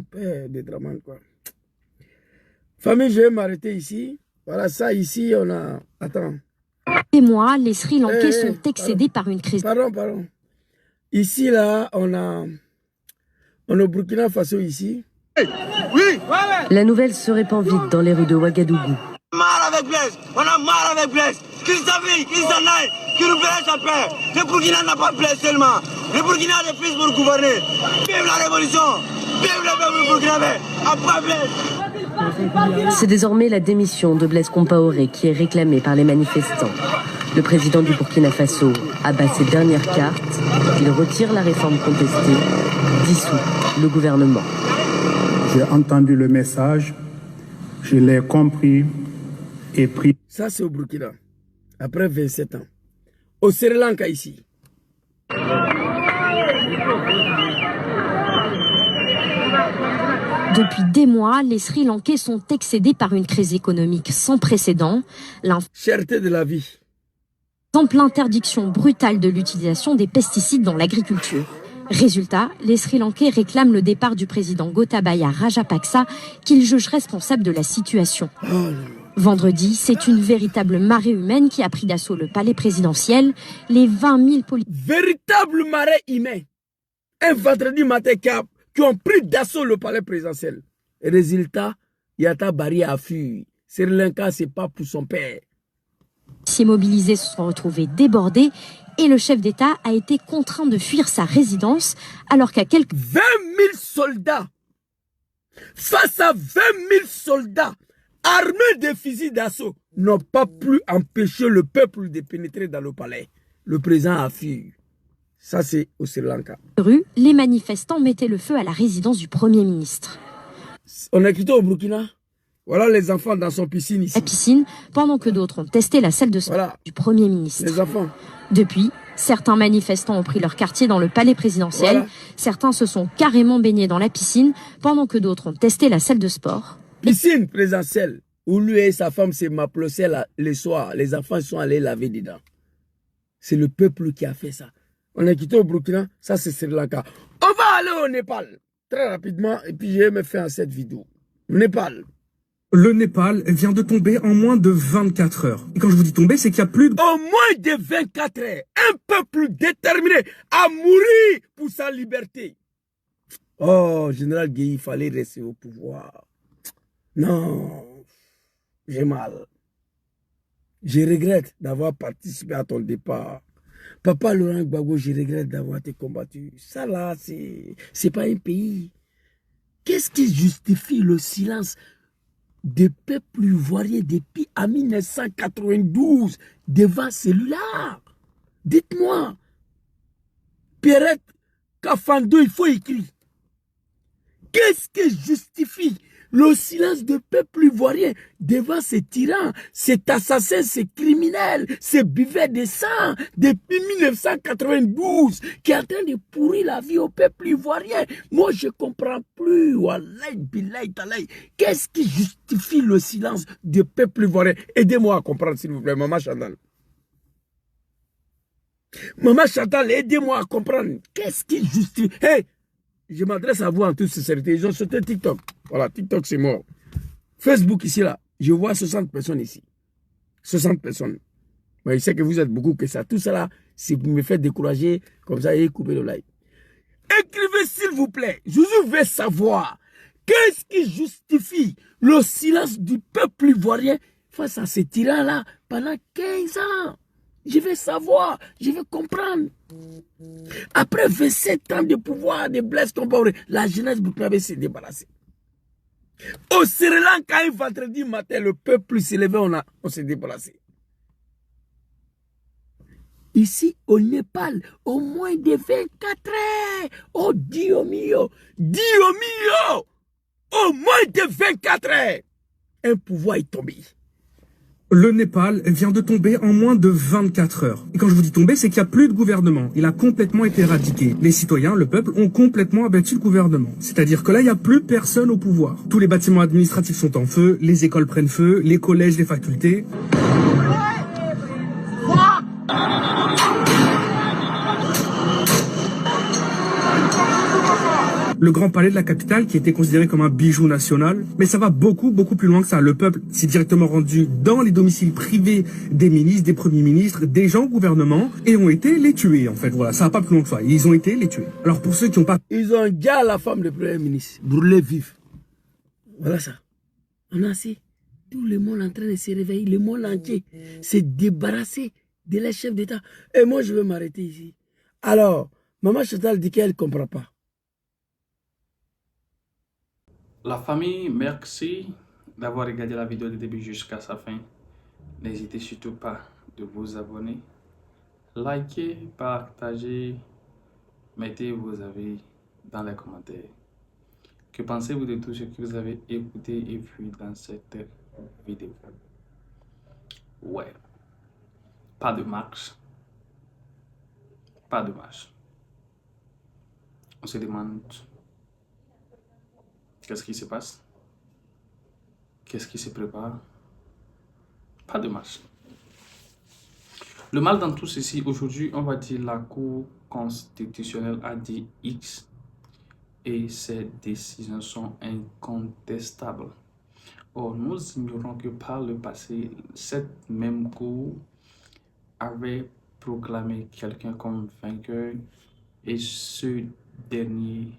Speaker 2: peur des Dramane, quoi. Famille, je vais m'arrêter ici. Voilà, ça ici, on a... Attends.
Speaker 1: Et moi, les Sri Lankais sont excédés par une crise.
Speaker 2: Pardon. Ici, là, on a au Burkina Faso, ici.
Speaker 16: Oui. La nouvelle se répand vite dans les rues de Ouagadougou.
Speaker 17: Marre avec Blaise, on a marre avec Blaise. Qu'il s'en aille, qu'il nous paye sa paix. Le Burkina n'a pas Blaise seulement. Le Burkina a des fils pour gouverner. Vive la révolution, vive le peuple burkinabé, après Blaise.
Speaker 16: C'est désormais la démission de Blaise Compaoré qui est réclamée par les manifestants. Le président du Burkina Faso abat ses dernières cartes. Il retire la réforme contestée, dissout le gouvernement.
Speaker 18: J'ai entendu le message, je l'ai compris et pris.
Speaker 2: Ça, c'est au Burkina, après 27 ans. Au Sri Lanka, ici.
Speaker 1: Depuis des mois, les Sri Lankais sont excédés par une crise économique sans précédent.
Speaker 2: Cherté de la vie.
Speaker 1: Exemple, l'interdiction brutale de l'utilisation des pesticides dans l'agriculture. Résultat, les Sri Lankais réclament le départ du président Gotabaya Rajapaksa, qu'ils jugent responsable de la situation. Vendredi, c'est une véritable marée humaine qui a pris d'assaut le palais présidentiel. Les 20 000 policiers...
Speaker 2: Véritable marée humaine. Un vendredi matin qui ont pris d'assaut le palais présidentiel. Résultat, Yata Bari a fui. Sri Lanka, c'est pas pour son père.
Speaker 1: Les mobilisés se sont retrouvés débordés et le chef d'État a été contraint de fuir sa résidence alors qu'à quelques...
Speaker 2: 20 000 soldats face à 20 000 soldats armés de fusils d'assaut n'ont pas pu empêcher le peuple de pénétrer dans le palais. Le président a fui. Ça, c'est au Sri Lanka.
Speaker 1: Les manifestants mettaient le feu à la résidence du Premier ministre.
Speaker 2: On a quitté au Burkina. Voilà les enfants dans son piscine ici.
Speaker 1: La piscine, pendant que d'autres ont testé la salle de sport du Premier ministre.
Speaker 2: Les enfants.
Speaker 1: Depuis, certains manifestants ont pris leur quartier dans le palais présidentiel. Voilà. Certains se sont carrément baignés dans la piscine, pendant que d'autres ont testé la salle de sport.
Speaker 2: Piscine présidentielle, où lui et sa femme se m'applaudissaient le soir. Les enfants sont allés laver dedans. C'est le peuple qui a fait ça. On est quitté au Burkina, ça c'est Sri Lanka. On va aller au Népal, très rapidement, et puis je vais me faire cette vidéo. Népal.
Speaker 4: Le Népal vient de tomber en moins de 24 heures. Et quand je vous dis tomber, c'est qu'il y a plus de...
Speaker 2: En moins de 24 heures, un peuple déterminé à mourir pour sa liberté. Oh, Général Gueye, il fallait rester au pouvoir. Non, j'ai mal. Je regrette d'avoir participé à ton départ. Papa Laurent Gbagbo, je regrette d'avoir été combattu. Ça là, c'est pas un pays. Qu'est-ce qui justifie le silence des peuples ivoiriens depuis en 1992 devant celui-là? Dites-moi. Pierrette Kafando, il faut écrire. Qu'est-ce qui justifie le silence du peuple ivoirien devant ces tyrans, cet assassin, ces criminels, ces buveurs de sang depuis 1992 qui est en train de pourrir la vie au peuple ivoirien? Moi, je ne comprends plus. Wallahi, billahi, talahi. Qu'est-ce qui justifie le silence du peuple ivoirien? Aidez-moi à comprendre, s'il vous plaît, Maman Chantal. Maman Chantal, aidez-moi à comprendre. Qu'est-ce qui justifie? Hey, je m'adresse à vous en toute sincérité. Ils ont sauté TikTok. Voilà, TikTok, c'est mort. Facebook, ici, là, je vois 60 personnes ici. 60 personnes. Mais je sais que vous êtes beaucoup que ça. Tout ça, là, c'est pour me faire décourager, comme ça, et couper le like. Écrivez, s'il vous plaît. Je veux savoir, qu'est-ce qui justifie le silence du peuple ivoirien face à ces tyrans-là pendant 15 ans? Je vais savoir, je vais comprendre. Après 27 ans de pouvoir de Blaise Compaoré, la jeunesse burkinabé s'est débarrassée. Au Sri Lanka, un vendredi matin, le peuple s'est levé, on s'est débarrassé. Ici, au Népal, au moins de 24 heures. Oh, Dio mio, Dio mio, au moins de 24 heures. Un pouvoir est tombé.
Speaker 4: Le Népal vient de tomber en moins de 24 heures. Et quand je vous dis tomber, c'est qu'il n'y a plus de gouvernement. Il a complètement été éradiqué. Les citoyens, le peuple, ont complètement abattu le gouvernement. C'est-à-dire que là, il n'y a plus personne au pouvoir. Tous les bâtiments administratifs sont en feu, les écoles prennent feu, les collèges, les facultés. le Grand Palais de la capitale qui était considéré comme un bijou national. Mais ça va beaucoup plus loin que ça. Le peuple s'est directement rendu dans les domiciles privés des ministres, des premiers ministres, des gens au gouvernement et ont été les tuer en fait. Voilà, ça va pas plus loin que ça. Ils ont été les tuer. Alors pour ceux qui n'ont pas...
Speaker 2: Ils ont déjà la femme du premier ministre, brûlée vive. Voilà ça. On a assez. Tout le monde est en train de se réveiller, le monde entier s'est débarrassé de la chef d'État. Et moi, je vais m'arrêter ici. Alors, Maman Chantal dit qu'elle ne comprend pas.
Speaker 10: La famille, merci d'avoir regardé la vidéo du début jusqu'à sa fin. N'hésitez surtout pas de vous abonner, likez, partagez, mettez vos avis dans les commentaires. Que pensez-vous de tout ce que vous avez écouté et vu dans cette vidéo? Ouais, pas de marche, pas de marche. On se demande qu'est-ce qui se passe, qu'est-ce qui se prépare. Pas de marche. Le mal dans tout ceci, aujourd'hui, on va dire la Cour constitutionnelle a dit X et ces décisions sont incontestables. Or, nous ignorons que par le passé, cette même Cour avait proclamé quelqu'un comme vainqueur et ce dernier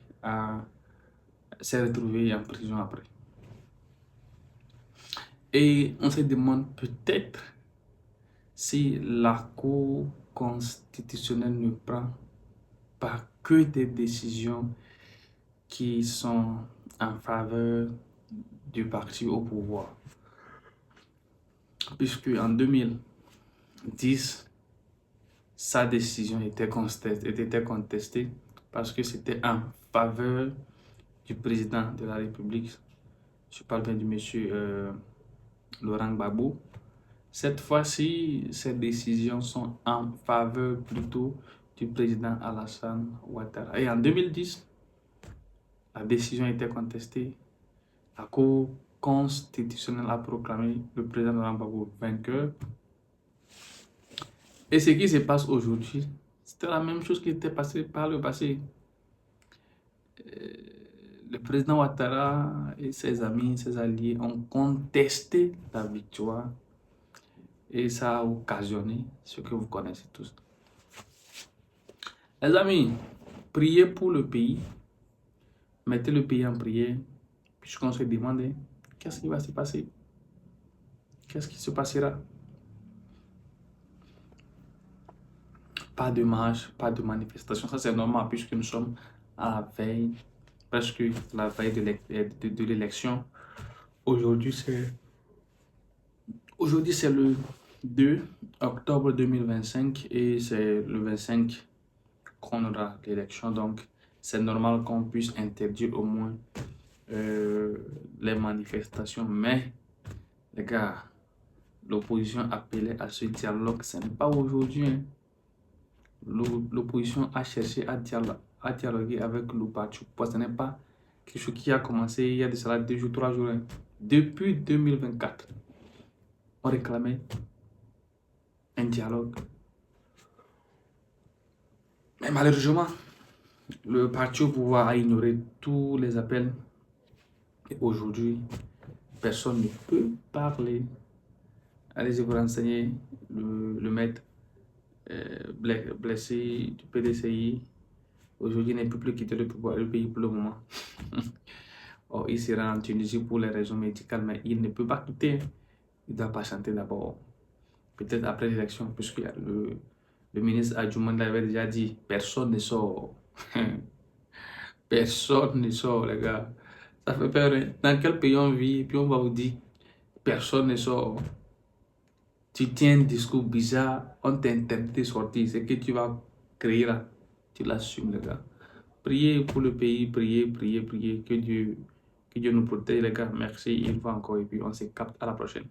Speaker 10: s'est retrouvé en prison après. Et on se demande peut-être si la Cour constitutionnelle ne prend pas que des décisions qui sont en faveur du parti au pouvoir. Puisque en 2010, sa décision était contestée parce que c'était en faveur du président de la République. Je parle bien du monsieur Laurent Gbagbo. Cette fois-ci, ces décisions sont en faveur plutôt du président Alassane Ouattara. Et en 2010, la décision a été contestée. La Cour constitutionnelle a proclamé le président Laurent Gbagbo vainqueur. Et ce qui se passe aujourd'hui, c'était la même chose qui était passée par le passé. Le président Ouattara et ses amis, ses alliés ont contesté la victoire et ça a occasionné ce que vous connaissez tous. Les amis, priez pour le pays, mettez le pays en prière, puisqu'on se demande qu'est-ce qui va se passer, qu'est-ce qui se passera. Pas de marche, pas de manifestation, ça c'est normal puisque nous sommes à la veille, presque la veille de l'élection. Aujourd'hui c'est le 2 octobre 2025 et c'est le 25 qu'on aura l'élection. Donc c'est normal qu'on puisse interdire au moins les manifestations. Mais les gars, l'opposition appelait à ce dialogue, ce n'est pas aujourd'hui. Hein. L'opposition a cherché à dialoguer avec le parti. Ce n'est pas quelque chose qui a commencé il y a de cela 2 jours, 3 jours. Hein. Depuis 2024, on réclamait un dialogue. Mais malheureusement, le parti au pouvoir a ignoré tous les appels. Et aujourd'hui, personne ne peut parler. Allez-y vous renseigner, le maître blessé du PDCI. Aujourd'hui, il n'est plus quitter le pays pour le moment. Oh, il sera en Tunisie pour les raisons médicales, mais il ne peut pas quitter. Il doit patienter d'abord. Peut-être après l'élection, puisque le ministre Adjouman l'avait déjà dit, personne ne sort. Personne ne sort, les gars. Ça fait peur. Hein? Dans quel pays on vit, et puis on va vous dire, personne ne sort. Tu tiens un discours bizarre, on t'interdit de sortir. C'est que tu vas créer là. Tu l'assumes, les gars. Priez pour le pays, priez. Que Dieu nous protège, les gars. Merci une fois encore et puis on se capte à la prochaine.